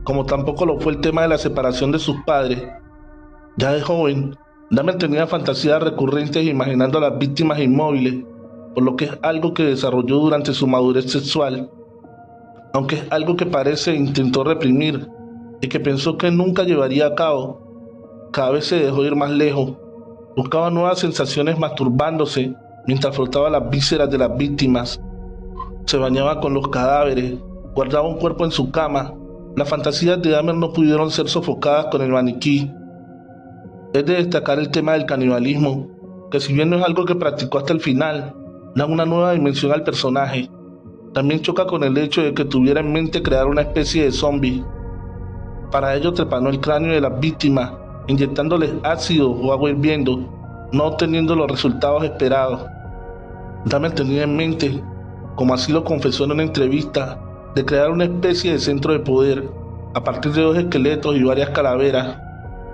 S1: como tampoco lo fue el tema de la separación de sus padres. Ya de joven, Dahmer tenía fantasías recurrentes imaginando a las víctimas inmóviles, por lo que es algo que desarrolló durante su madurez sexual, aunque es algo que parece intentó reprimir y que pensó que nunca llevaría a cabo. Cada vez se dejó ir más lejos, buscaba nuevas sensaciones masturbándose mientras frotaba las vísceras de las víctimas, se bañaba con los cadáveres, guardaba un cuerpo en su cama. Las fantasías de Dahmer no pudieron ser sofocadas con el maniquí. Es de destacar el tema del canibalismo, que si bien no es algo que practicó hasta el final, da una nueva dimensión al personaje. También choca con el hecho de que tuviera en mente crear una especie de zombie. Para ello trepanó el cráneo de las víctimas, inyectándoles ácido o agua hirviendo, no obteniendo los resultados esperados. Dahmer tenía en mente, como así lo confesó en una entrevista, de crear una especie de centro de poder, a partir de 2 esqueletos y varias calaveras,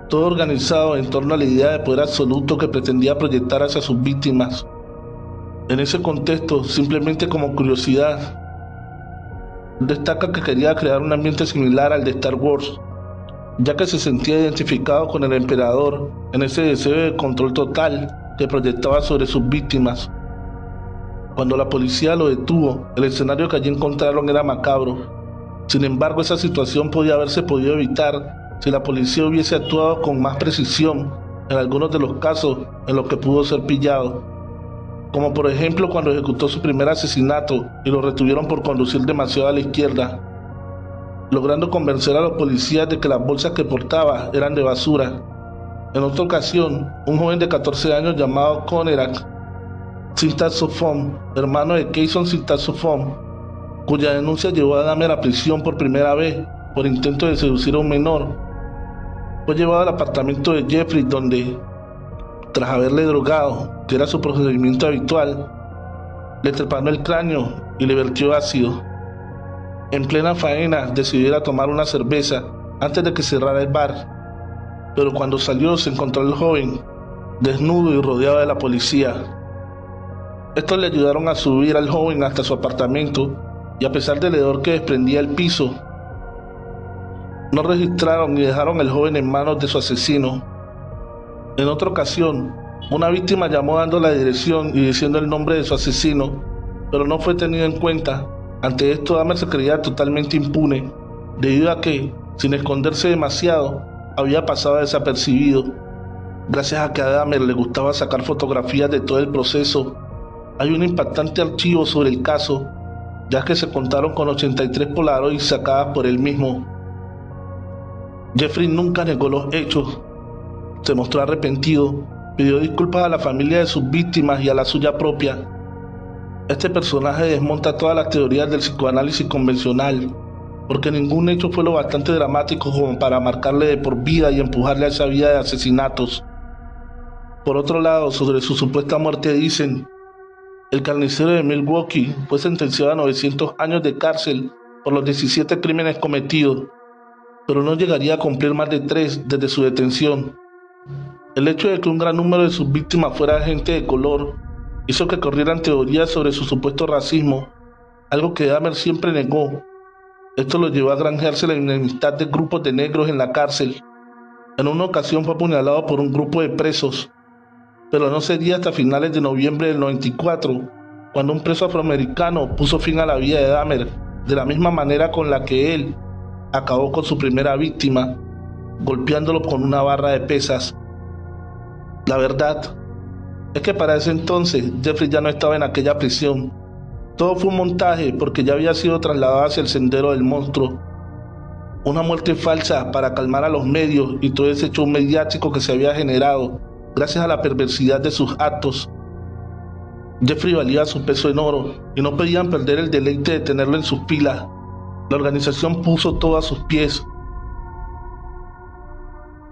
S1: todo organizado en torno a la idea de poder absoluto que pretendía proyectar hacia sus víctimas. En ese contexto, simplemente como curiosidad, destaca que quería crear un ambiente similar al de Star Wars, ya que se sentía identificado con el emperador en ese deseo de control total que proyectaba sobre sus víctimas. Cuando la policía lo detuvo, el escenario que allí encontraron era macabro. Sin embargo, esa situación podía haberse podido evitar si la policía hubiese actuado con más precisión en algunos de los casos en los que pudo ser pillado, como por ejemplo cuando ejecutó su primer asesinato y lo retuvieron por conducir demasiado a la izquierda, logrando convencer a los policías de que las bolsas que portaba eran de basura. En otra ocasión, un joven de 14 años llamado Conerak Sintaxophone, hermano de Keyson Sintaxophone, cuya denuncia llevó a Dahmer a prisión por primera vez por intento de seducir a un menor, fue llevado al apartamento de Jeffrey donde, tras haberle drogado, que era su procedimiento habitual, le trepanó el cráneo y le vertió ácido. En plena faena decidió ir a tomar una cerveza antes de que cerrara el bar, pero cuando salió se encontró al joven desnudo y rodeado de la policía. Estos le ayudaron a subir al joven hasta su apartamento y a pesar del hedor que desprendía el piso, no registraron ni dejaron al joven en manos de su asesino. En otra ocasión, una víctima llamó dando la dirección y diciendo el nombre de su asesino, pero no fue tenido en cuenta. Ante esto, Dahmer se creía totalmente impune, debido a que, sin esconderse demasiado, había pasado desapercibido. Gracias a que a Dahmer le gustaba sacar fotografías de todo el proceso, hay un impactante archivo sobre el caso, ya que se contaron con 83 Polaroids sacadas por él mismo. Jeffrey nunca negó los hechos, se mostró arrepentido, pidió disculpas a la familia de sus víctimas y a la suya propia. Este personaje desmonta todas las teorías del psicoanálisis convencional, porque ningún hecho fue lo bastante dramático como para marcarle de por vida y empujarle a esa vida de asesinatos. Por otro lado, sobre su supuesta muerte dicen: el carnicero de Milwaukee fue sentenciado a 900 años de cárcel por los 17 crímenes cometidos, pero no llegaría a cumplir más de 3 desde su detención. El hecho de que un gran número de sus víctimas fuera gente de color hizo que corrieran teorías sobre su supuesto racismo, algo que Dahmer siempre negó. Esto lo llevó a granjearse la enemistad de grupos de negros en la cárcel. En una ocasión fue apuñalado por un grupo de presos, pero no sería hasta finales de noviembre del 94, cuando un preso afroamericano puso fin a la vida de Dahmer, de la misma manera con la que él acabó con su primera víctima, golpeándolo con una barra de pesas. La verdad es que para ese entonces Jeffrey ya no estaba en aquella prisión. Todo fue un montaje porque ya había sido trasladado hacia el sendero del monstruo. Una muerte falsa para calmar a los medios y todo ese show mediático que se había generado gracias a la perversidad de sus actos. Jeffrey valía su peso en oro y no podían perder el deleite de tenerlo en sus filas. La organización puso todo a sus pies,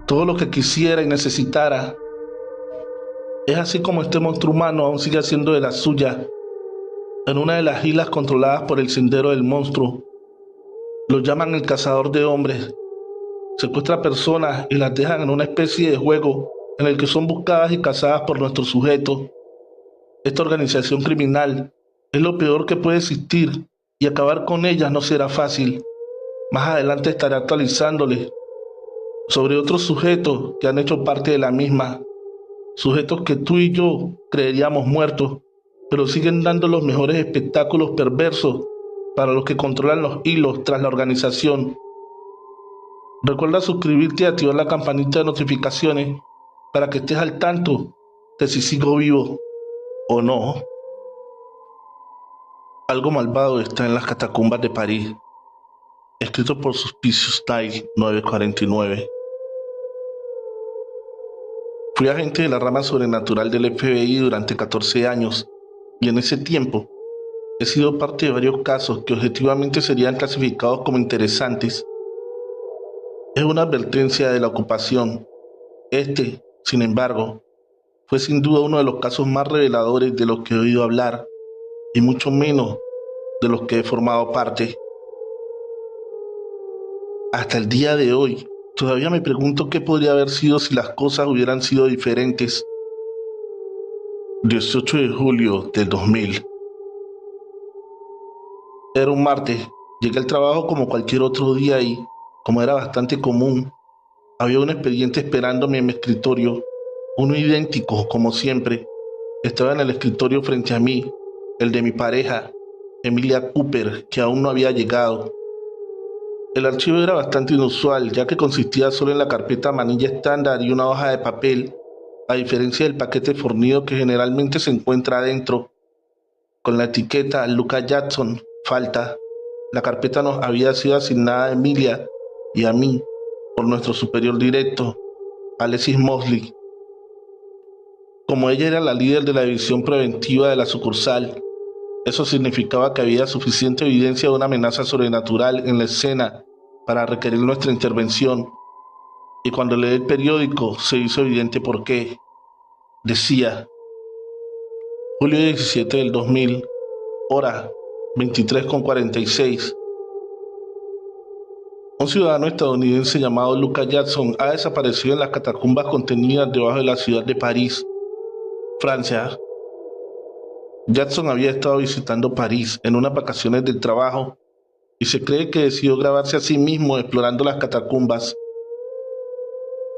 S1: todo lo que quisiera y necesitara. Es así como este monstruo humano aún sigue haciendo de la suya en una de las islas controladas por el sendero del monstruo. Lo llaman el cazador de hombres. Secuestra personas y las dejan en una especie de juego en el que son buscadas y cazadas por nuestros sujetos. Esta organización criminal es lo peor que puede existir y acabar con ella no será fácil. Más adelante estaré actualizándoles sobre otros sujetos que han hecho parte de la misma. Sujetos que tú y yo creeríamos muertos, pero siguen dando los mejores espectáculos perversos para los que controlan los hilos tras la organización. Recuerda suscribirte y activar la campanita de notificaciones para que estés al tanto de si sigo vivo o no. Algo malvado está en las catacumbas de París. Escrito por Suspicious Night 949. Fui agente de la rama sobrenatural del FBI durante 14 años y en ese tiempo he sido parte de varios casos que objetivamente serían clasificados como interesantes. Es una advertencia de la ocupación. Este, sin embargo, fue sin duda uno de los casos más reveladores de los que he oído hablar y mucho menos de los que he formado parte. Hasta el día de hoy, todavía me pregunto qué podría haber sido si las cosas hubieran sido diferentes. 18 de julio del 2000. Era un martes. Llegué al trabajo como cualquier otro día y, como era bastante común, había un expediente esperándome en mi escritorio, uno idéntico como siempre. Estaba en el escritorio frente a mí, el de mi pareja, Emilia Cooper, que aún no había llegado. El archivo era bastante inusual, ya que consistía solo en la carpeta manilla estándar y una hoja de papel, a diferencia del paquete fornido que generalmente se encuentra adentro, con la etiqueta Lucas Jackson, falta. La carpeta nos había sido asignada a Emilia y a mí por nuestro superior directo, Alexis Mosley. Como ella era la líder de la división preventiva de la sucursal, eso significaba que había suficiente evidencia de una amenaza sobrenatural en la escena para requerir nuestra intervención. Y cuando leí el periódico se hizo evidente por qué. Decía, julio 17 del 2000, hora 23:46. Un ciudadano estadounidense llamado Lucas Jackson ha desaparecido en las catacumbas contenidas debajo de la ciudad de París, Francia. Jackson había estado visitando París en unas vacaciones del trabajo y se cree que decidió grabarse a sí mismo explorando las catacumbas.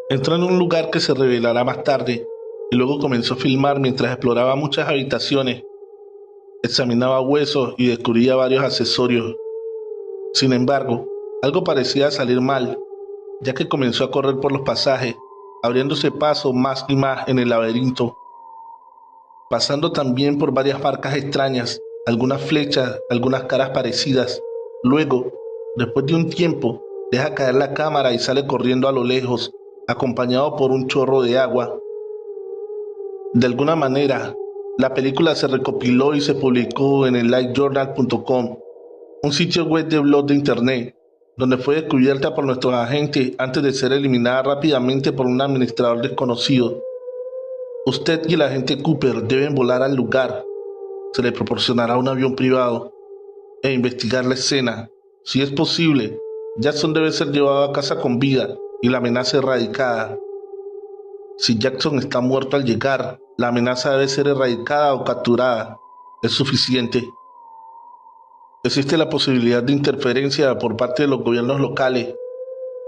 S1: Entró en un lugar que se revelará más tarde y luego comenzó a filmar mientras exploraba muchas habitaciones, examinaba huesos y descubría varios accesorios. Sin embargo, algo parecía salir mal, ya que comenzó a correr por los pasajes, abriéndose paso más y más en el laberinto, pasando también por varias marcas extrañas, algunas flechas, algunas caras parecidas. Luego, después de un tiempo, deja caer la cámara y sale corriendo a lo lejos, acompañado por un chorro de agua. De alguna manera, la película se recopiló y se publicó en el LiveJournal.com, un sitio web de blog de internet, donde fue descubierta por nuestros agentes antes de ser eliminada rápidamente por un administrador desconocido. Usted y el agente Cooper deben volar al lugar. Se le proporcionará un avión privado e investigar la escena. Si es posible, Jackson debe ser llevado a casa con vida y la amenaza erradicada. Si Jackson está muerto al llegar, la amenaza debe ser erradicada o capturada. Es suficiente. Existe la posibilidad de interferencia por parte de los gobiernos locales,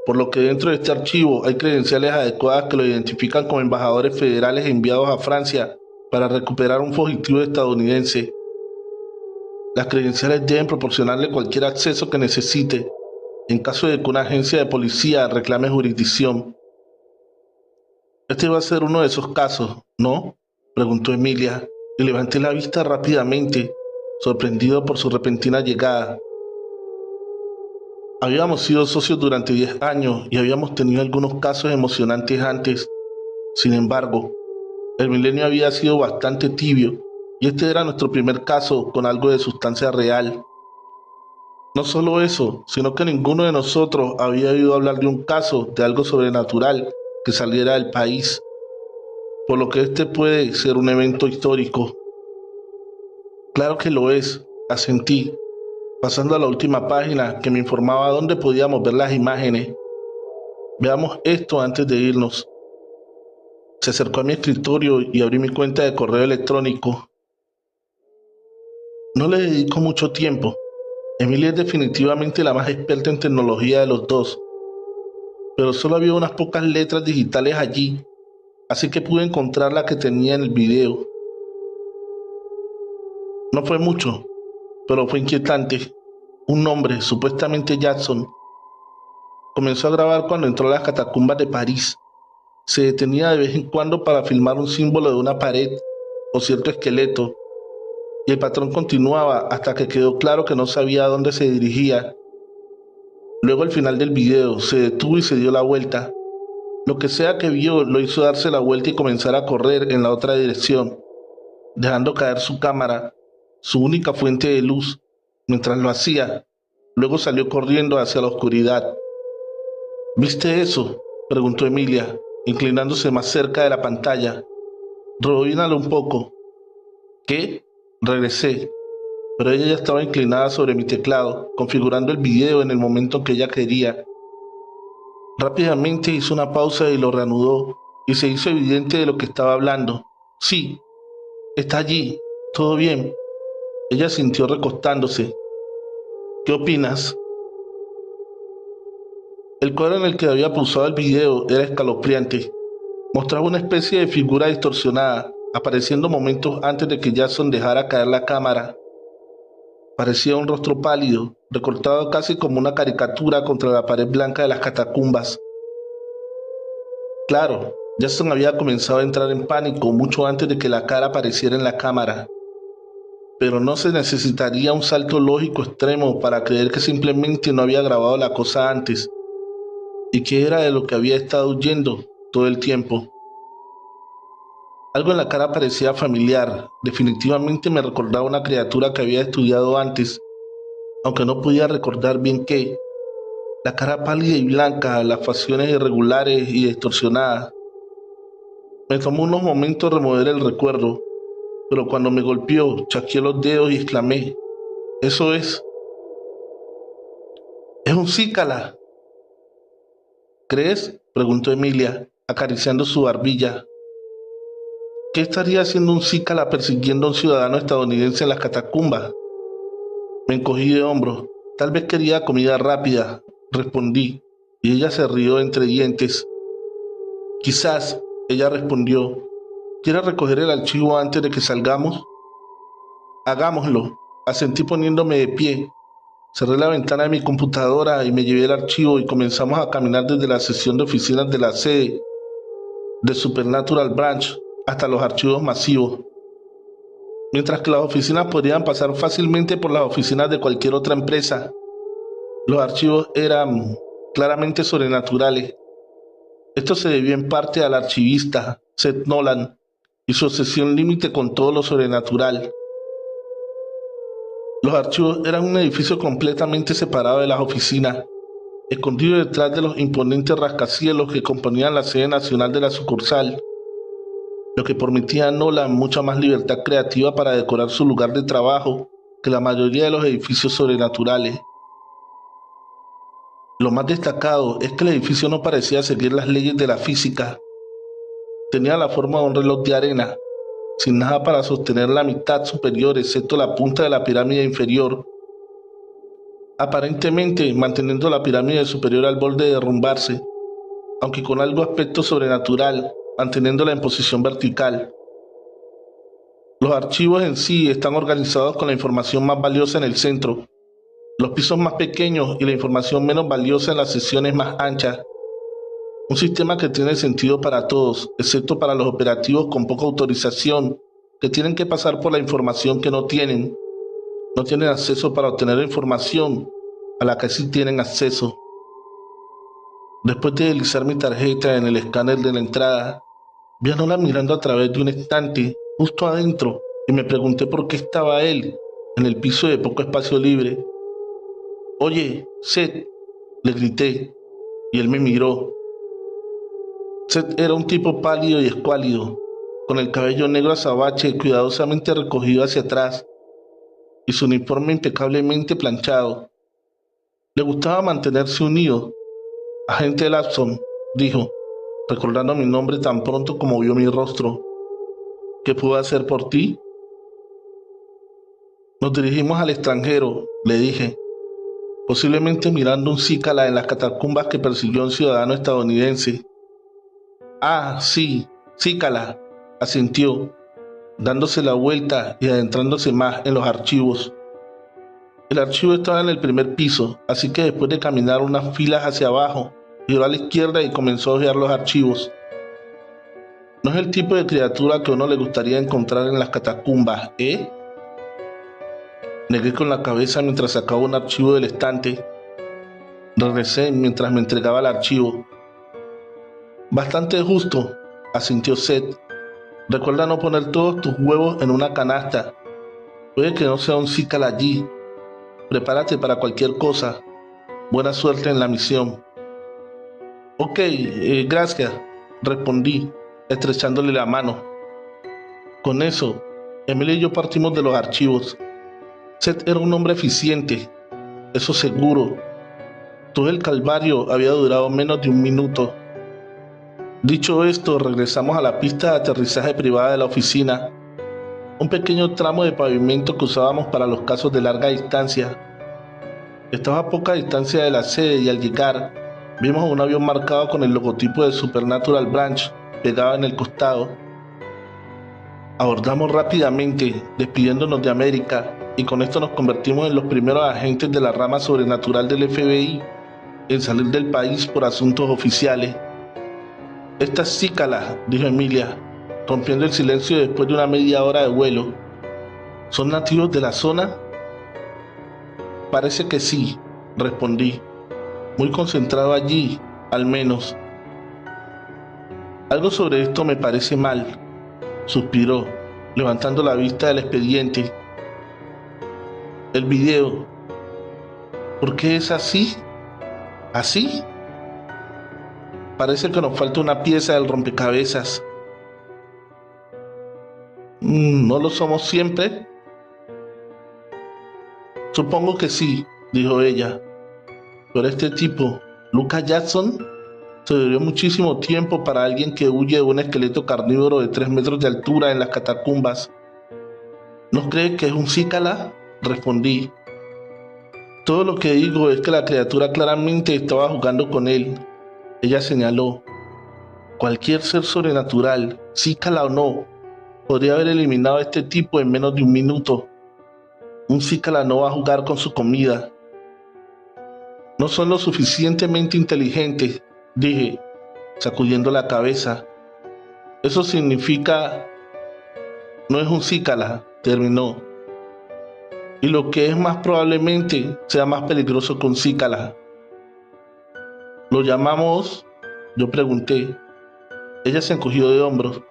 S1: por lo que dentro de este archivo hay credenciales adecuadas que lo identifican como embajadores federales enviados a Francia para recuperar un fugitivo estadounidense. Las credenciales deben proporcionarle cualquier acceso que necesite, en caso de que una agencia de policía reclame jurisdicción. Este va a ser uno de esos casos, ¿no?, preguntó Emilia, y levanté la vista rápidamente, sorprendido por su repentina llegada. Habíamos sido socios durante 10 años y habíamos tenido algunos casos emocionantes antes. Sin embargo, el milenio había sido bastante tibio y este era nuestro primer caso con algo de sustancia real. No solo eso, sino que ninguno de nosotros había oído hablar de un caso de algo sobrenatural que saliera del país, por lo que este puede ser un evento histórico. Claro que lo es, asentí, pasando a la última página que me informaba dónde podíamos ver las imágenes. Veamos esto antes de irnos. Se acercó a mi escritorio y abrí mi cuenta de correo electrónico. No le dedico mucho tiempo. Emilia es definitivamente la más experta en tecnología de los dos, pero solo había unas pocas letras digitales allí, así que pude encontrar la que tenía en el video. No fue mucho, pero fue inquietante. Un hombre, supuestamente Jackson, comenzó a grabar cuando entró a las catacumbas de París. Se detenía de vez en cuando para filmar un símbolo de una pared o cierto esqueleto, y el patrón continuaba hasta que quedó claro que no sabía a dónde se dirigía. Luego al final del video se detuvo y se dio la vuelta. Lo que sea que vio lo hizo darse la vuelta y comenzar a correr en la otra dirección, dejando caer su cámara, su única fuente de luz. Mientras lo hacía, luego salió corriendo hacia la oscuridad. ¿Viste eso?, preguntó Emilia, inclinándose más cerca de la pantalla. Rebobínalo un poco. ¿Qué? Regresé, pero ella ya estaba inclinada sobre mi teclado, configurando el video en el momento que ella quería. Rápidamente hizo una pausa y lo reanudó, y se hizo evidente de lo que estaba hablando. Sí, está allí, todo bien. Ella sintió recostándose. ¿Qué opinas? El cuadro en el que había pulsado el video era escalofriante. Mostraba una especie de figura distorsionada, apareciendo momentos antes de que Jackson dejara caer la cámara. Parecía un rostro pálido, recortado casi como una caricatura contra la pared blanca de las catacumbas. Claro, Jackson había comenzado a entrar en pánico mucho antes de que la cara apareciera en la cámara. Pero no se necesitaría un salto lógico extremo para creer que simplemente no había grabado la cosa antes, y que era de lo que había estado huyendo todo el tiempo. Algo en la cara parecía familiar, definitivamente me recordaba una criatura que había estudiado antes, aunque no podía recordar bien qué. La cara pálida y blanca, las facciones irregulares y distorsionadas. Me tomó unos momentos remover el recuerdo, pero cuando me golpeó, chasqueé los dedos y exclamé, «¡Eso es! ¡Es un cícala!». ¿Crees?, preguntó Emilia, acariciando su barbilla. ¿Qué estaría haciendo un cícala persiguiendo a un ciudadano estadounidense en las catacumbas? Me encogí de hombros. Tal vez quería comida rápida, respondí, y ella se rió entre dientes. Quizás, ella respondió. ¿Quieres recoger el archivo antes de que salgamos? Hagámoslo, asentí poniéndome de pie. Cerré la ventana de mi computadora y me llevé el archivo y comenzamos a caminar desde la sección de oficinas de la sede de Supernatural Branch hasta los archivos masivos. Mientras que las oficinas podrían pasar fácilmente por las oficinas de cualquier otra empresa, los archivos eran claramente sobrenaturales. Esto se debió en parte al archivista Seth Nolan y su obsesión límite con todo lo sobrenatural. Los archivos eran un edificio completamente separado de las oficinas, escondido detrás de los imponentes rascacielos que componían la sede nacional de la sucursal, lo que permitía a Nolan mucha más libertad creativa para decorar su lugar de trabajo que la mayoría de los edificios sobrenaturales. Lo más destacado es que el edificio no parecía seguir las leyes de la física. Tenía la forma de un reloj de arena, sin nada para sostener la mitad superior excepto la punta de la pirámide inferior, aparentemente manteniendo la pirámide superior al borde de derrumbarse, aunque con algo aspecto sobrenatural, manteniéndola en posición vertical. Los archivos en sí están organizados con la información más valiosa en el centro, los pisos más pequeños y la información menos valiosa en las secciones más anchas. Un sistema que tiene sentido para todos, excepto para los operativos con poca autorización, que tienen que pasar por la información que no tienen. No tienen acceso para obtener información a la que sí tienen acceso. Después de deslizar mi tarjeta en el escáner de la entrada, vi a Nolan mirando a través de un estante justo adentro y me pregunté por qué estaba él en el piso de poco espacio libre. «Oye, Seth», le grité, y él me miró. Seth era un tipo pálido y escuálido, con el cabello negro azabache cuidadosamente recogido hacia atrás y su uniforme impecablemente planchado. Le gustaba mantenerse unido. «Agente Lapson», dijo, recordando mi nombre tan pronto como vio mi rostro. «¿Qué puedo hacer por ti?» «Nos dirigimos al extranjero», le dije, posiblemente mirando un cícala en las catacumbas que persiguió a un ciudadano estadounidense. «Ah, sí, cícala», asintió, dándose la vuelta y adentrándose más en los archivos. El archivo estaba en el primer piso, así que después de caminar unas filas hacia abajo, giró a la izquierda y comenzó a hojear los archivos. No es el tipo de criatura que a uno le gustaría encontrar en las catacumbas, ¿eh? Negué con la cabeza mientras sacaba un archivo del estante. Regresé mientras me entregaba el archivo. «Bastante justo», asintió Seth. «Recuerda no poner todos tus huevos en una canasta. Puede que no sea un cícala allí. Prepárate para cualquier cosa. Buena suerte en la misión». «Ok, gracias», respondí, estrechándole la mano. Con eso, Emilia y yo partimos de los archivos. Seth era un hombre eficiente, eso seguro. Todo el calvario había durado menos de un minuto. Dicho esto, regresamos a la pista de aterrizaje privada de la oficina, un pequeño tramo de pavimento que usábamos para los casos de larga distancia. Estaba a poca distancia de la sede y al llegar, vimos un avión marcado con el logotipo de Supernatural Branch pegado en el costado. Abordamos rápidamente, despidiéndonos de América, y con esto nos convertimos en los primeros agentes de la rama sobrenatural del FBI en salir del país por asuntos oficiales. Estas cícalas, dijo Emilia, rompiendo el silencio después de una media hora de vuelo, ¿son nativos de la zona? Parece que sí, respondí, muy concentrado allí, al menos. Algo sobre esto me parece mal, suspiró, levantando la vista del expediente. El video, ¿por qué es así? ¿Así? Parece que nos falta una pieza del rompecabezas. ¿No lo somos siempre? Supongo que sí, dijo ella. Pero este tipo, Lucas Jackson, se duró muchísimo tiempo para alguien que huye de un esqueleto carnívoro de 3 metros de altura en las catacumbas. ¿No cree que es un cícala? Respondí. Todo lo que digo es que la criatura claramente estaba jugando con él. Ella señaló. Cualquier ser sobrenatural, cícala o no, podría haber eliminado a este tipo en menos de un minuto. Un cícala no va a jugar con su comida. No son lo suficientemente inteligentes, dije, sacudiendo la cabeza. Eso significa... No es un cícala, terminó. Y lo que es más probablemente sea más peligroso que un cícala. ¿Lo llamamos? Yo pregunté. Ella se encogió de hombros.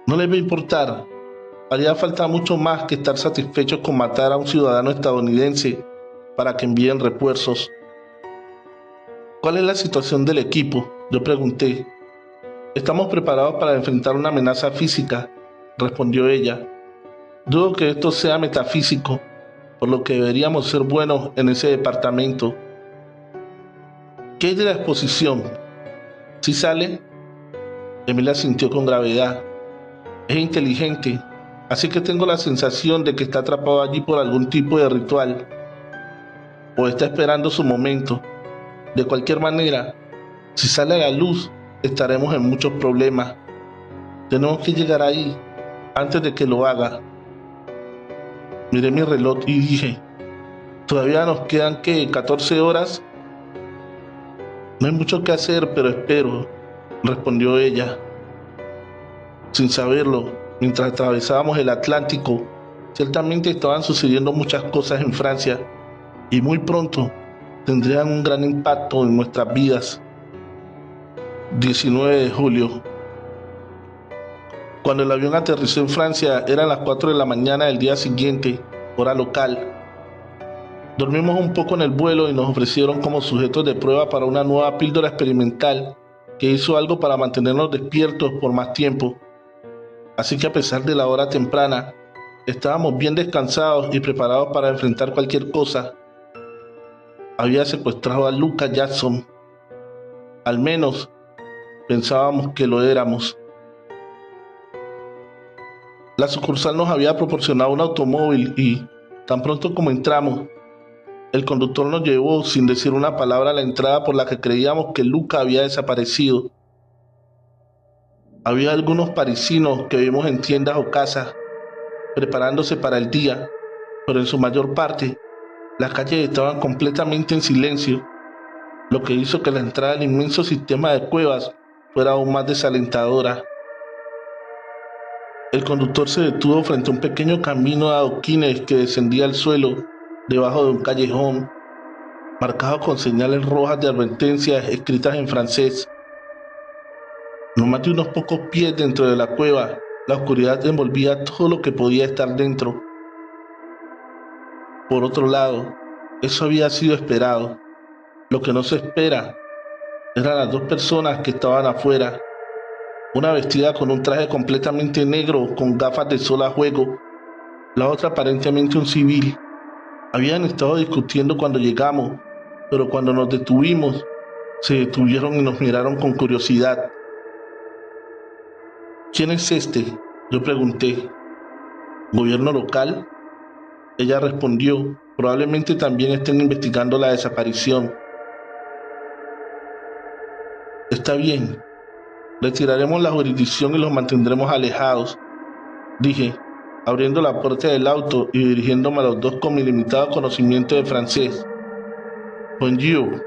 S1: No les va a importar. Haría falta mucho más que estar satisfechos con matar a un ciudadano estadounidense para que envíen refuerzos. ¿Cuál es la situación del equipo? Yo pregunté. Estamos preparados para enfrentar una amenaza física, respondió ella. Dudo que esto sea metafísico, por lo que deberíamos ser buenos en ese departamento. ¿Qué hay de la exposición? ¿Sí sale? Emilia sintió con gravedad. Es inteligente, así que tengo la sensación de que está atrapado allí por algún tipo de ritual. O está esperando su momento. De cualquier manera, si sale a la luz, estaremos en muchos problemas. Tenemos que llegar ahí antes de que lo haga. Miré mi reloj y dije, todavía nos quedan, ¿qué? 14 horas. No hay mucho que hacer, pero espero, respondió ella. Sin saberlo, mientras atravesábamos el Atlántico, ciertamente estaban sucediendo muchas cosas en Francia y muy pronto tendrían un gran impacto en nuestras vidas. 19 de julio. Cuando el avión aterrizó en Francia, eran las 4 de la mañana del día siguiente, hora local. Dormimos un poco en el vuelo y nos ofrecieron como sujetos de prueba para una nueva píldora experimental que hizo algo para mantenernos despiertos por más tiempo. Así que a pesar de la hora temprana, estábamos bien descansados y preparados para enfrentar cualquier cosa. Había secuestrado a Lucas Jackson. Al menos pensábamos que lo éramos. La sucursal nos había proporcionado un automóvil y, tan pronto como entramos, el conductor nos llevó sin decir una palabra a la entrada por la que creíamos que Lucas había desaparecido. Había algunos parisinos que vimos en tiendas o casas, preparándose para el día, pero en su mayor parte, las calles estaban completamente en silencio, lo que hizo que la entrada al inmenso sistema de cuevas fuera aún más desalentadora. El conductor se detuvo frente a un pequeño camino de adoquines que descendía al suelo debajo de un callejón, marcado con señales rojas de advertencias escritas en francés. No más de unos pocos pies dentro de la cueva, la oscuridad envolvía todo lo que podía estar dentro. Por otro lado, eso había sido esperado. Lo que no se espera eran las dos personas que estaban afuera, una vestida con un traje completamente negro con gafas de sol a juego, la otra aparentemente un civil. Habían estado discutiendo cuando llegamos pero cuando nos detuvimos, se detuvieron y nos miraron con curiosidad. ¿Quién es este?, yo pregunté. ¿Gobierno local? Ella respondió, probablemente también estén investigando la desaparición. Está bien, retiraremos la jurisdicción y los mantendremos alejados, dije, abriendo la puerta del auto y dirigiéndome a los dos con mi limitado conocimiento de francés. Bonjour.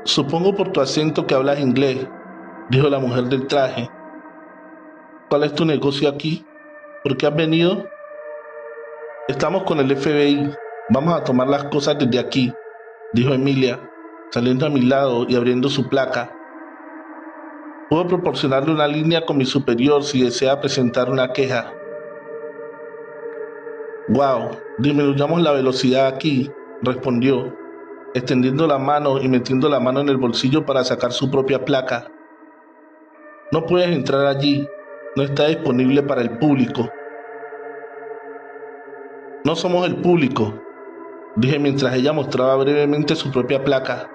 S1: Supongo por tu acento que hablas inglés, dijo la mujer del traje. ¿Cuál es tu negocio aquí? ¿Por qué has venido? Estamos con el FBI. Vamos a tomar las cosas desde aquí, dijo Emilia, saliendo a mi lado y abriendo su placa. Puedo proporcionarle una línea con mi superior si desea presentar una queja. Wow, disminuyamos la velocidad aquí, respondió, extendiendo la mano y metiendo la mano en el bolsillo para sacar su propia placa. No puedes entrar allí, no está disponible para el público. No somos el público, dije mientras ella mostraba brevemente su propia placa.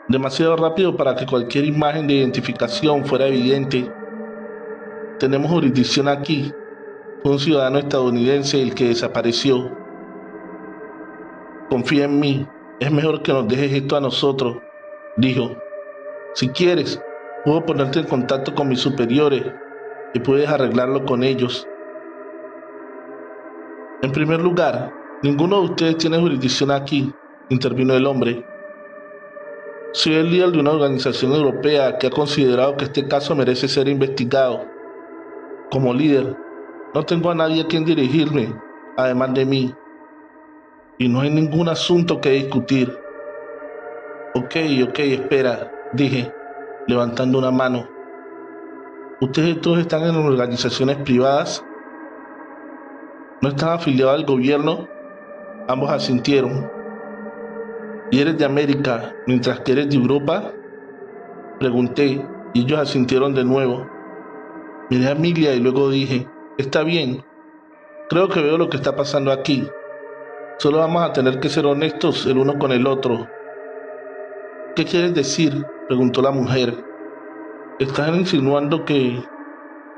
S1: Demasiado rápido para que cualquier imagen de identificación fuera evidente. Tenemos jurisdicción aquí. Fue un ciudadano estadounidense el que desapareció. Confía en mí, es mejor que nos dejes esto a nosotros, dijo. Si quieres, puedo ponerte en contacto con mis superiores y puedes arreglarlo con ellos. En primer lugar, ninguno de ustedes tiene jurisdicción aquí, intervino el hombre. Soy el líder de una organización europea que ha considerado que este caso merece ser investigado. Como líder, no tengo a nadie a quien dirigirme, además de mí. Y no hay ningún asunto que discutir. Ok, espera, dije, levantando una mano. ¿Ustedes todos están en organizaciones privadas? ¿No están afiliados al gobierno? Ambos asintieron. ¿Y eres de América, mientras que eres de Europa? Pregunté, y ellos asintieron de nuevo. Miré a Emilia y luego dije, está bien, creo que veo lo que está pasando aquí. Solo vamos a tener que ser honestos el uno con el otro. ¿Qué quieres decir?, preguntó la mujer. ¿Estás insinuando que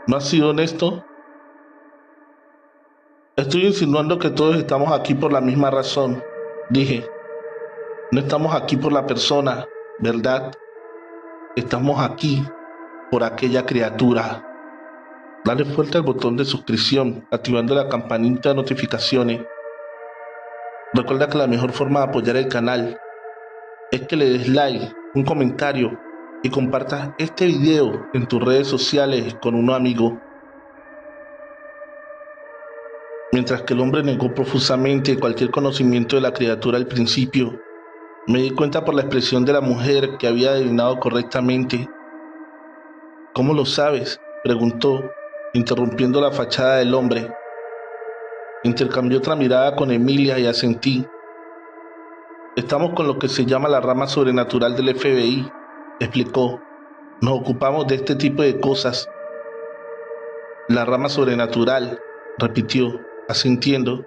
S1: no has sido honesto? Estoy insinuando que todos estamos aquí por la misma razón, dije. No estamos aquí por la persona, ¿verdad? Estamos aquí por aquella criatura. Dale fuerte al botón de suscripción, activando la campanita de notificaciones. Recuerda que la mejor forma de apoyar el canal es que le des like, un comentario y compartas este video en tus redes sociales con un amigo. Mientras que el hombre negó profusamente cualquier conocimiento de la criatura al principio, me di cuenta por la expresión de la mujer que había adivinado correctamente. ¿Cómo lo sabes?, preguntó, interrumpiendo la fachada del hombre. Intercambié otra mirada con Emilia y asentí. Estamos con lo que se llama la rama sobrenatural del FBI, explicó. Nos ocupamos de este tipo de cosas. La rama sobrenatural, repitió, asintiendo.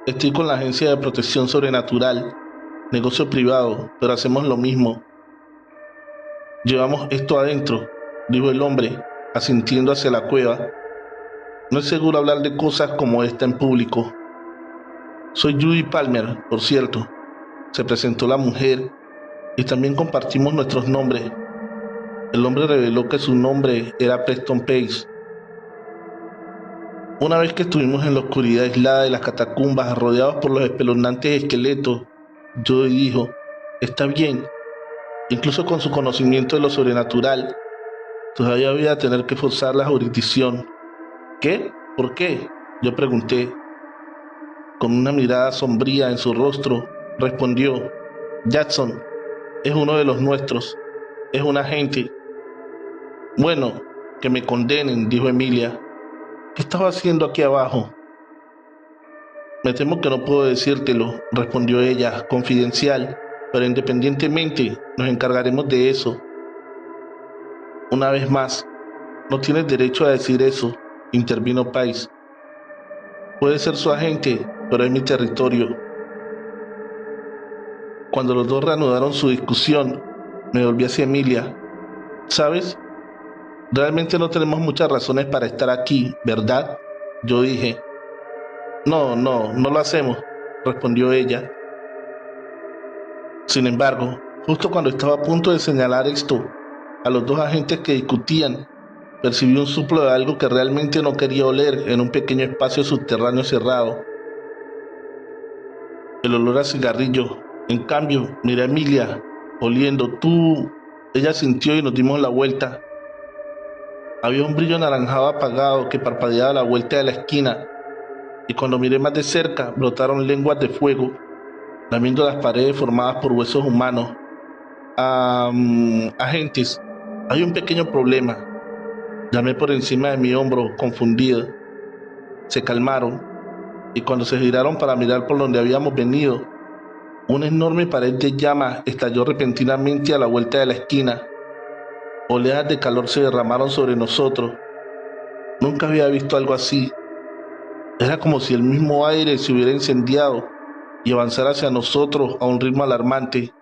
S1: Estoy con la Agencia de Protección Sobrenatural, negocio privado, pero hacemos lo mismo. Llevamos esto adentro, dijo el hombre, asintiendo hacia la cueva. No es seguro hablar de cosas como esta en público. Soy Judy Palmer, por cierto, se presentó la mujer, y también compartimos nuestros nombres. El hombre reveló que su nombre era Preston Pace. Una vez que estuvimos en la oscuridad aislada de las catacumbas, rodeados por los espeluznantes esqueletos, Judy dijo, está bien, incluso con su conocimiento de lo sobrenatural, todavía voy a tener que forzar la jurisdicción. ¿Qué? ¿Por qué?, yo pregunté. Con una mirada sombría en su rostro, respondió, Jackson es uno de los nuestros, es un agente. Bueno, que me condenen, dijo Emilia. ¿Qué estaba haciendo aquí abajo? Me temo que no puedo decírtelo, respondió ella, confidencial, pero independientemente nos encargaremos de eso. Una vez más, no tienes derecho a decir eso, intervino Pace. Puede ser su agente, pero es mi territorio. Cuando los dos reanudaron su discusión, me volví hacia Emilia. ¿Sabes? Realmente no tenemos muchas razones para estar aquí, ¿verdad? Yo dije. No lo hacemos, respondió ella. Sin embargo, justo cuando estaba a punto de señalar esto a los dos agentes que discutían, percibí un soplo de algo que realmente no quería oler en un pequeño espacio subterráneo cerrado. El olor a cigarrillo. En cambio, miré a Emilia, oliendo. Tú. Ella sintió y nos dimos la vuelta. Había un brillo anaranjado apagado que parpadeaba a la vuelta de la esquina, y cuando miré más de cerca, brotaron lenguas de fuego, lamiendo las paredes formadas por huesos humanos. Agentes, hay un pequeño problema. Llamé por encima de mi hombro, confundido. Se calmaron, y cuando se giraron para mirar por donde habíamos venido, una enorme pared de llamas estalló repentinamente a la vuelta de la esquina. Oleadas de calor se derramaron sobre nosotros. Nunca había visto algo así. Era como si el mismo aire se hubiera incendiado y avanzara hacia nosotros a un ritmo alarmante.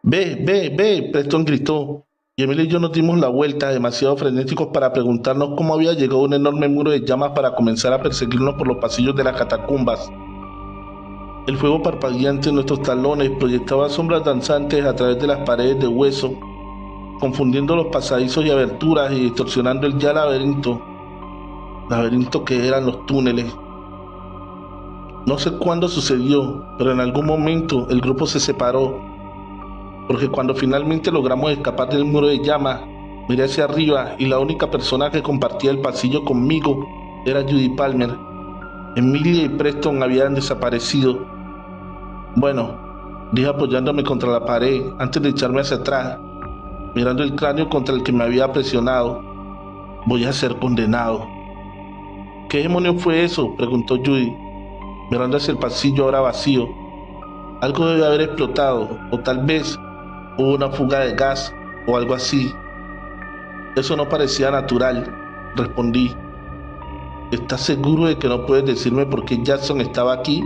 S1: Ve, Preston gritó, y Emily y yo nos dimos la vuelta, demasiado frenéticos para preguntarnos cómo había llegado un enorme muro de llamas para comenzar a perseguirnos por los pasillos de las catacumbas. El fuego parpadeante en nuestros talones proyectaba sombras danzantes a través de las paredes de hueso, confundiendo los pasadizos y aberturas y distorsionando el ya laberinto que eran los túneles. No sé cuándo sucedió, pero en algún momento el grupo se separó, porque cuando finalmente logramos escapar del muro de llamas, miré hacia arriba y la única persona que compartía el pasillo conmigo era Judy Palmer. Emilia y Preston habían desaparecido. Bueno, dije apoyándome contra la pared antes de echarme hacia atrás, mirando el cráneo contra el que me había presionado. Voy a ser condenado. ¿Qué demonio fue eso?, preguntó Judy, mirando hacia el pasillo ahora vacío. Algo debe haber explotado, o tal vez hubo una fuga de gas o algo así. Eso no parecía natural, respondí. ¿Estás seguro de que no puedes decirme por qué Jackson estaba aquí?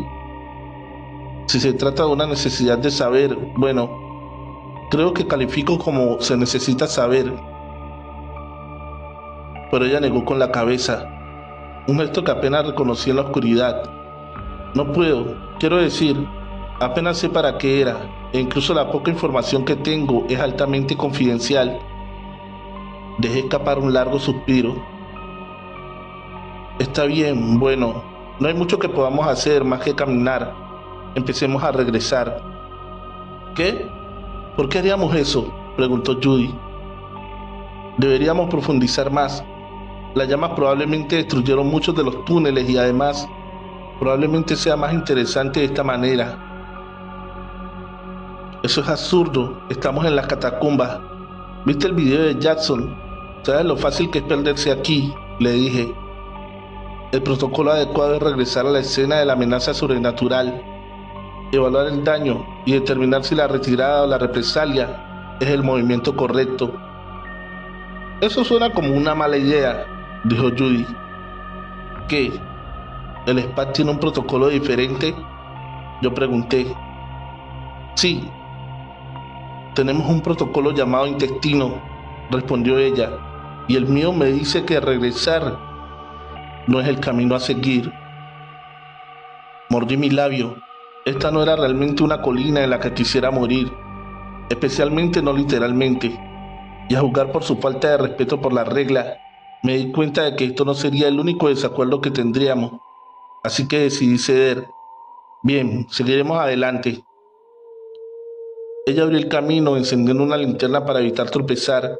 S1: Si se trata de una necesidad de saber, bueno, creo que califico como se necesita saber. Pero ella negó con la cabeza, un gesto que apenas reconocí en la oscuridad. No puedo, quiero decir, apenas sé para qué era, e incluso la poca información que tengo es altamente confidencial. Dejé escapar un largo suspiro. Está bien, bueno, no hay mucho que podamos hacer más que caminar. Empecemos a regresar. ¿Qué? ¿Por qué haríamos eso?, preguntó Judy. Deberíamos profundizar más. Las llamas probablemente destruyeron muchos de los túneles y además, probablemente sea más interesante de esta manera. Eso es absurdo, estamos en las catacumbas. ¿Viste el video de Jackson? ¿Sabes lo fácil que es perderse aquí?, le dije. El protocolo adecuado es regresar a la escena de la amenaza sobrenatural, evaluar el daño y determinar si la retirada o la represalia es el movimiento correcto. Eso suena como una mala idea, dijo Judy. ¿Qué? ¿El SPAT tiene un protocolo diferente?, yo pregunté. Sí, tenemos un protocolo llamado intestino, respondió ella, y el mío me dice que regresar no es el camino a seguir. Mordí mi labio. Esta no era realmente una colina en la que quisiera morir, especialmente no literalmente, y a juzgar por su falta de respeto por las reglas, me di cuenta de que esto no sería el único desacuerdo que tendríamos, así que decidí ceder. Bien, seguiremos adelante. Ella abrió el camino encendiendo una linterna para evitar tropezar,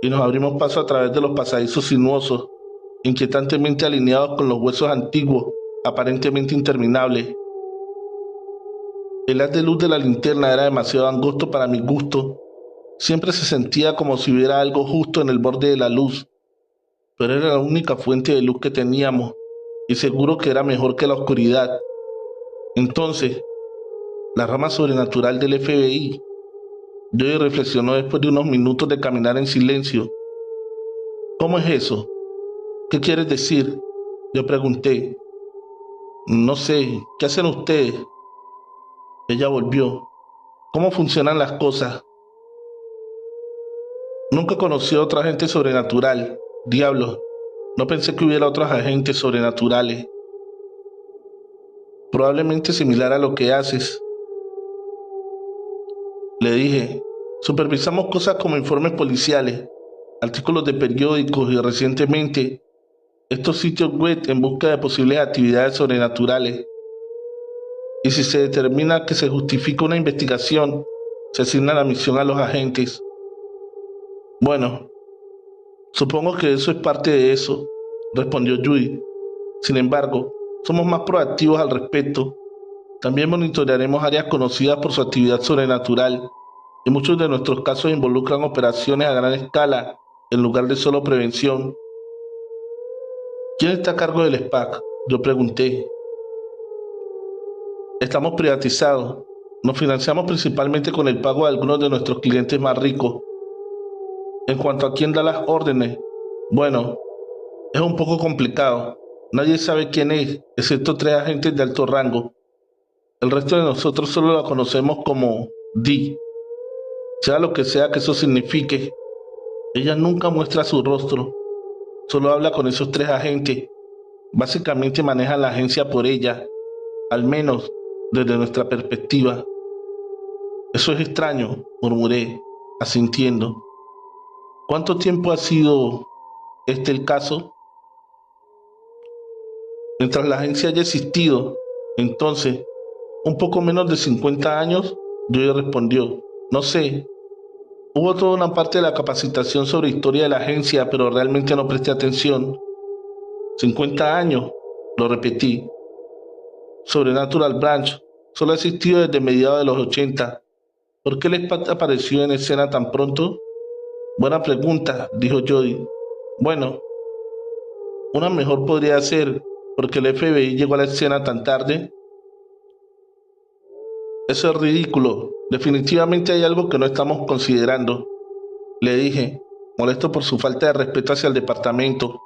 S1: y nos abrimos paso a través de los pasadizos sinuosos, inquietantemente alineados con los huesos antiguos, aparentemente interminables. El haz de luz de la linterna era demasiado angosto para mi gusto. Siempre se sentía como si hubiera algo justo en el borde de la luz, pero era la única fuente de luz que teníamos, y seguro que era mejor que la oscuridad. Entonces, la rama sobrenatural del FBI. Joey reflexionó después de unos minutos de caminar en silencio. ¿Cómo es eso? ¿Qué quieres decir?, yo pregunté. No sé, ¿qué hacen ustedes? Ella volvió. ¿Cómo funcionan las cosas? Nunca conocí a otra agente sobrenatural. Diablos, no pensé que hubiera otros agentes sobrenaturales. Probablemente similar a lo que haces. Le dije, supervisamos cosas como informes policiales, artículos de periódicos y recientemente estos sitios web en busca de posibles actividades sobrenaturales. Y si se determina que se justifica una investigación, se asigna la misión a los agentes. Bueno, supongo que eso es parte de eso, respondió Judy. Sin embargo, somos más proactivos al respecto. También monitorearemos áreas conocidas por su actividad sobrenatural y muchos de nuestros casos involucran operaciones a gran escala en lugar de solo prevención. ¿Quién está a cargo del SPAC? Yo pregunté. Estamos privatizados. Nos financiamos principalmente con el pago de algunos de nuestros clientes más ricos. En cuanto a quién da las órdenes, bueno, es un poco complicado. Nadie sabe quién es, excepto 3 agentes de alto rango. El resto de nosotros solo la conocemos como Dee. Sea lo que sea que eso signifique. Ella nunca muestra su rostro. Solo habla con esos 3 agentes. Básicamente manejan la agencia por ella, al menos desde nuestra perspectiva. Eso es extraño, murmuré, asintiendo. ¿Cuánto tiempo ha sido el caso? Mientras la agencia haya existido, entonces, un poco menos de 50 años, Joey respondió. No sé. Hubo toda una parte de la capacitación sobre historia de la agencia, pero realmente no presté atención. 50 años, lo repetí. Sobrenatural Branch solo ha existido desde mediados de los 80. ¿Por qué el SPAC apareció en escena tan pronto? Buena pregunta, dijo Jody. Bueno, una mejor podría ser, porque el FBI llegó a la escena tan tarde. Eso es ridículo. Definitivamente hay algo que no estamos considerando. Le dije, molesto por su falta de respeto hacia el departamento.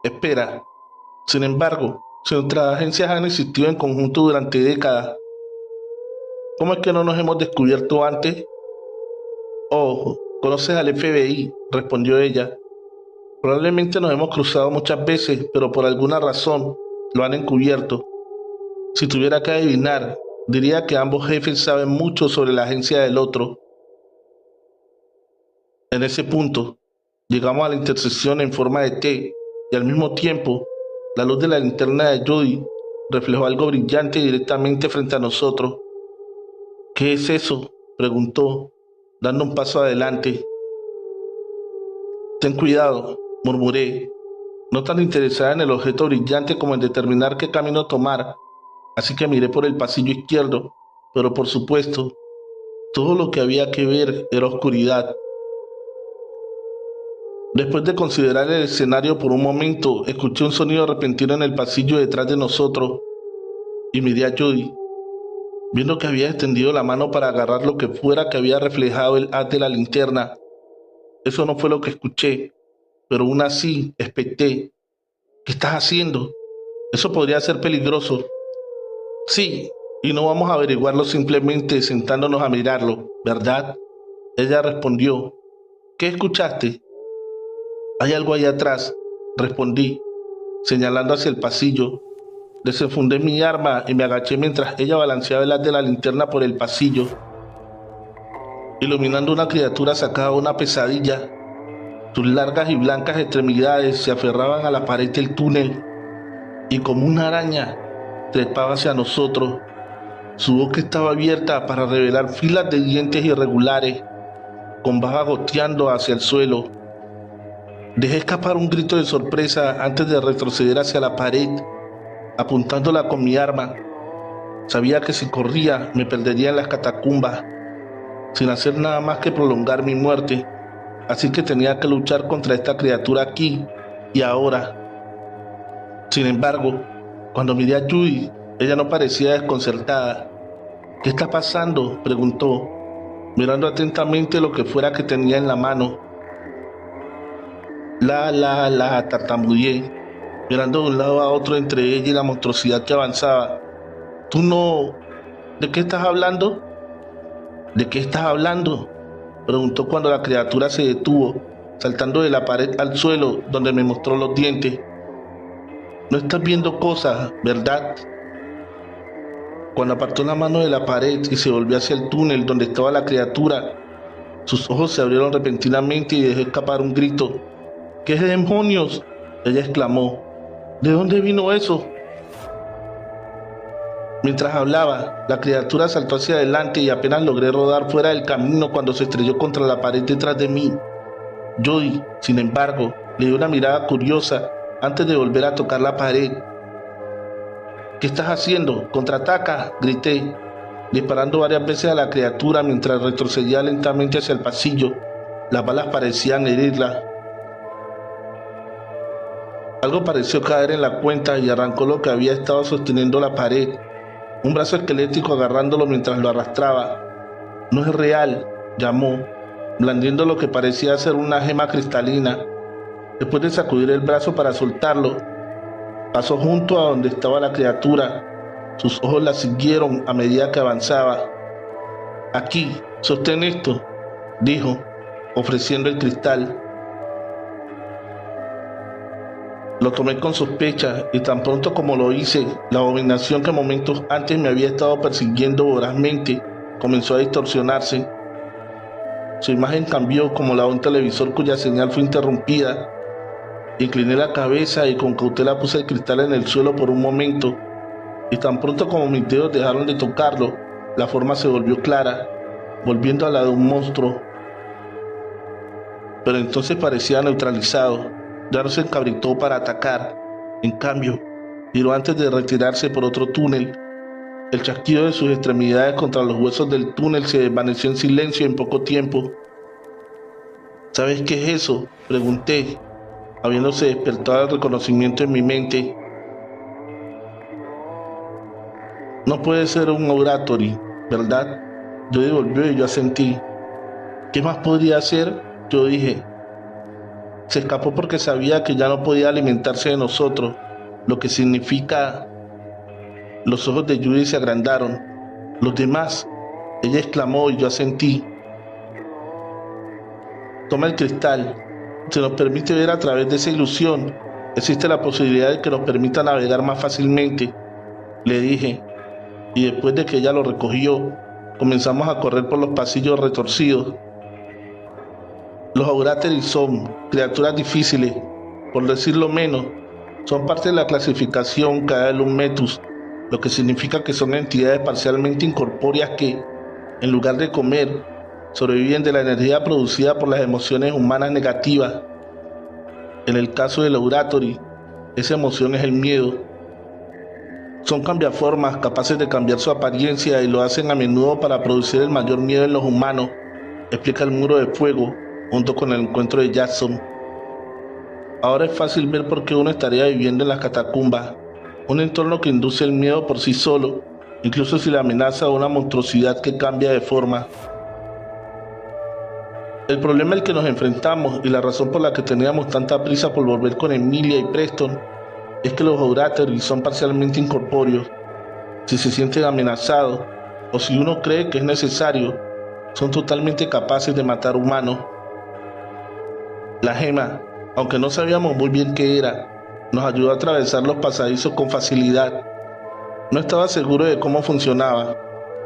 S1: Espera. Sin embargo, si nuestras agencias han existido en conjunto durante décadas, ¿cómo es que no nos hemos descubierto antes? Oh, conoces al FBI, respondió ella. Probablemente nos hemos cruzado muchas veces, pero por alguna razón lo han encubierto. Si tuviera que adivinar, diría que ambos jefes saben mucho sobre la agencia del otro. En ese punto, llegamos a la intersección en forma de T y al mismo tiempo, la luz de la linterna de Judy reflejó algo brillante directamente frente a nosotros. ¿Qué es eso?, preguntó, dando un paso adelante. Ten cuidado, murmuré, no tan interesada en el objeto brillante como en determinar qué camino tomar, así que miré por el pasillo izquierdo, pero por supuesto, todo lo que había que ver era oscuridad. Después de considerar el escenario por un momento, escuché un sonido repentino en el pasillo detrás de nosotros y miré a Judy, viendo que había extendido la mano para agarrar lo que fuera que había reflejado el haz de la linterna. Eso no fue lo que escuché, pero aún así expecté. ¿Qué estás haciendo? Eso podría ser peligroso. Sí, y no vamos a averiguarlo simplemente sentándonos a mirarlo, ¿verdad? Ella respondió. ¿Qué escuchaste? Hay algo ahí atrás, respondí, señalando hacia el pasillo. Desenfundé mi arma y me agaché mientras ella balanceaba el haz de la linterna por el pasillo, iluminando una criatura sacada de una pesadilla. Sus largas y blancas extremidades se aferraban a la pared del túnel y como una araña trepaba hacia nosotros. Su boca estaba abierta para revelar filas de dientes irregulares, con baba goteando hacia el suelo. Dejé escapar un grito de sorpresa antes de retroceder hacia la pared, apuntándola con mi arma. Sabía que si corría me perdería en las catacumbas, sin hacer nada más que prolongar mi muerte, así que tenía que luchar contra esta criatura aquí y ahora. Sin embargo, cuando miré a Judy, ella no parecía desconcertada. ¿Qué está pasando?, preguntó, mirando atentamente lo que fuera que tenía en la mano. Tartamudeé, mirando de un lado a otro entre ella y la monstruosidad que avanzaba. Tú no... ¿De qué estás hablando? ¿De qué estás hablando?, preguntó cuando la criatura se detuvo, saltando de la pared al suelo donde me mostró los dientes. No estás viendo cosas, ¿verdad? Cuando apartó la mano de la pared y se volvió hacia el túnel donde estaba la criatura, sus ojos se abrieron repentinamente y dejó escapar un grito. ¿Qué demonios?, ella exclamó. ¿De dónde vino eso? Mientras hablaba, la criatura saltó hacia adelante y apenas logré rodar fuera del camino cuando se estrelló contra la pared detrás de mí. Jody, sin embargo, le dio una mirada curiosa antes de volver a tocar la pared. ¿Qué estás haciendo? ¡Contraataca!, grité, disparando varias veces a la criatura mientras retrocedía lentamente hacia el pasillo. Las balas parecían herirla. Algo pareció caer en la cuenta y arrancó lo que había estado sosteniendo la pared. Un brazo esquelético agarrándolo mientras lo arrastraba. No es real, llamó, blandiendo lo que parecía ser una gema cristalina. Después de sacudir el brazo para soltarlo, pasó junto a donde estaba la criatura. Sus ojos la siguieron a medida que avanzaba. Aquí, sostén esto, dijo, ofreciendo el cristal. Lo tomé con sospecha y tan pronto como lo hice, la abominación que momentos antes me había estado persiguiendo vorazmente comenzó a distorsionarse. Su imagen cambió como la de un televisor cuya señal fue interrumpida. Incliné la cabeza y con cautela puse el cristal en el suelo por un momento, y tan pronto como mis dedos dejaron de tocarlo, la forma se volvió clara, volviendo a la de un monstruo. Pero entonces parecía neutralizado. Ya no se encabritó para atacar. En cambio, giró antes de retirarse por otro túnel. El chasquido de sus extremidades contra los huesos del túnel se desvaneció en silencio en poco tiempo. ¿Sabes qué es eso?, pregunté, habiéndose despertado el reconocimiento en mi mente. No puede ser un oratory, ¿verdad? Yo devolvió y yo asentí. ¿Qué más podría hacer?, yo dije. Se escapó porque sabía que ya no podía alimentarse de nosotros, lo que significa... Los ojos de Judy se agrandaron. Los demás, ella exclamó y yo asentí. Toma el cristal. Se nos permite ver a través de esa ilusión. Existe la posibilidad de que nos permita navegar más fácilmente, le dije. Y después de que ella lo recogió, comenzamos a correr por los pasillos retorcidos. Los Aurateries son criaturas difíciles, por decirlo menos. Son parte de la clasificación Caelum Metus, lo que significa que son entidades parcialmente incorpóreas que, en lugar de comer, sobreviven de la energía producida por las emociones humanas negativas. En el caso del Auratory, esa emoción es el miedo. Son cambiaformas capaces de cambiar su apariencia y lo hacen a menudo para producir el mayor miedo en los humanos, explica el Muro de Fuego, junto con el encuentro de Jackson. Ahora es fácil ver por qué uno estaría viviendo en las catacumbas, un entorno que induce el miedo por sí solo, incluso si la amenaza a una monstruosidad que cambia de forma. El problema al que nos enfrentamos y la razón por la que teníamos tanta prisa por volver con Emilia y Preston es que los Aurateries son parcialmente incorpóreos. Si se sienten amenazados, o si uno cree que es necesario, son totalmente capaces de matar humanos. La gema, aunque no sabíamos muy bien qué era, nos ayudó a atravesar los pasadizos con facilidad. No estaba seguro de cómo funcionaba,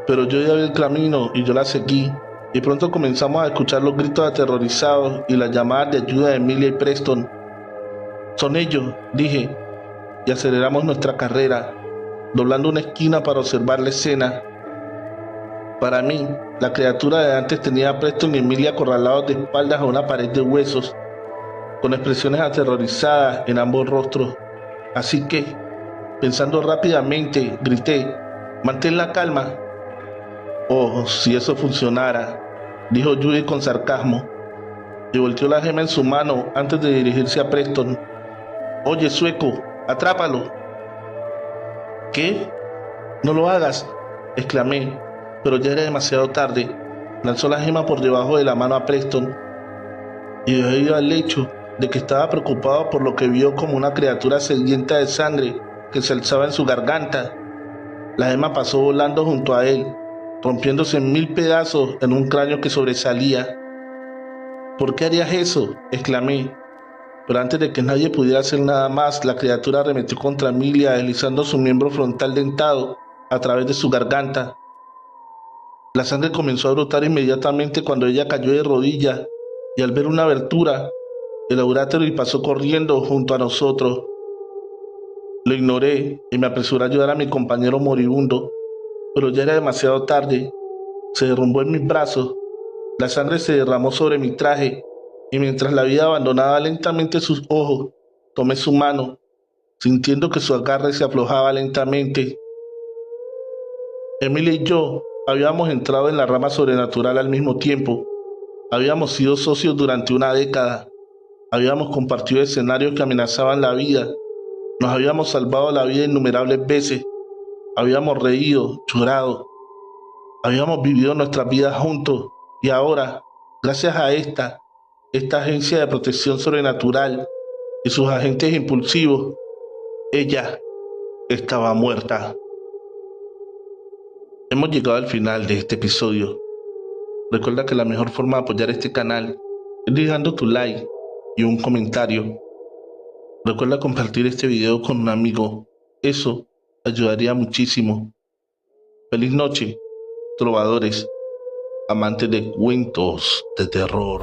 S1: pero yo ya vi el camino y yo la seguí, y pronto comenzamos a escuchar los gritos aterrorizados y las llamadas de ayuda de Emilia y Preston. Son ellos, dije, y aceleramos nuestra carrera, doblando una esquina para observar la escena. Para mí, la criatura de antes tenía a Preston y Emilia acorralados de espaldas a una pared de huesos, con expresiones aterrorizadas en ambos rostros. Así que, pensando rápidamente, grité, «¡Mantén la calma!». «Oh, si eso funcionara», dijo Judy con sarcasmo, y volteó la gema en su mano antes de dirigirse a Preston. «Oye, sueco, atrápalo». «¿Qué? No lo hagas», exclamé, pero ya era demasiado tarde. Lanzó la gema por debajo de la mano a Preston, y debido al hecho de que estaba preocupado por lo que vio como una criatura sedienta de sangre que se alzaba en su garganta, La gema pasó volando junto a él, rompiéndose en 1000 pedazos en un cráneo que sobresalía. ¿Por qué harías eso?, exclamé. Pero antes de que nadie pudiera hacer nada más, la criatura arremetió contra Emilia, deslizando su miembro frontal dentado a través de su garganta. La sangre comenzó a brotar inmediatamente cuando ella cayó de rodillas, y al ver una abertura, el aurátero y pasó corriendo junto a nosotros. Lo ignoré y me apresuré a ayudar a mi compañero moribundo, pero ya era demasiado tarde. Se derrumbó en mis brazos, la sangre se derramó sobre mi traje, y mientras la vida abandonaba lentamente sus ojos, tomé su mano, sintiendo que su agarre se aflojaba lentamente. Emilia y yo habíamos entrado en la rama sobrenatural al mismo tiempo. Habíamos sido socios durante una década. Habíamos compartido escenarios que amenazaban la vida. Nos habíamos salvado la vida innumerables veces. Habíamos reído, llorado. Habíamos vivido nuestras vidas juntos. Y ahora, gracias a esta agencia de protección sobrenatural y sus agentes impulsivos, ella estaba muerta. Hemos llegado al final de este episodio. Recuerda que la mejor forma de apoyar este canal es dejando tu like y un comentario. Recuerda compartir este video con un amigo. Eso ayudaría muchísimo. Feliz noche, trovadores, amantes de cuentos de terror.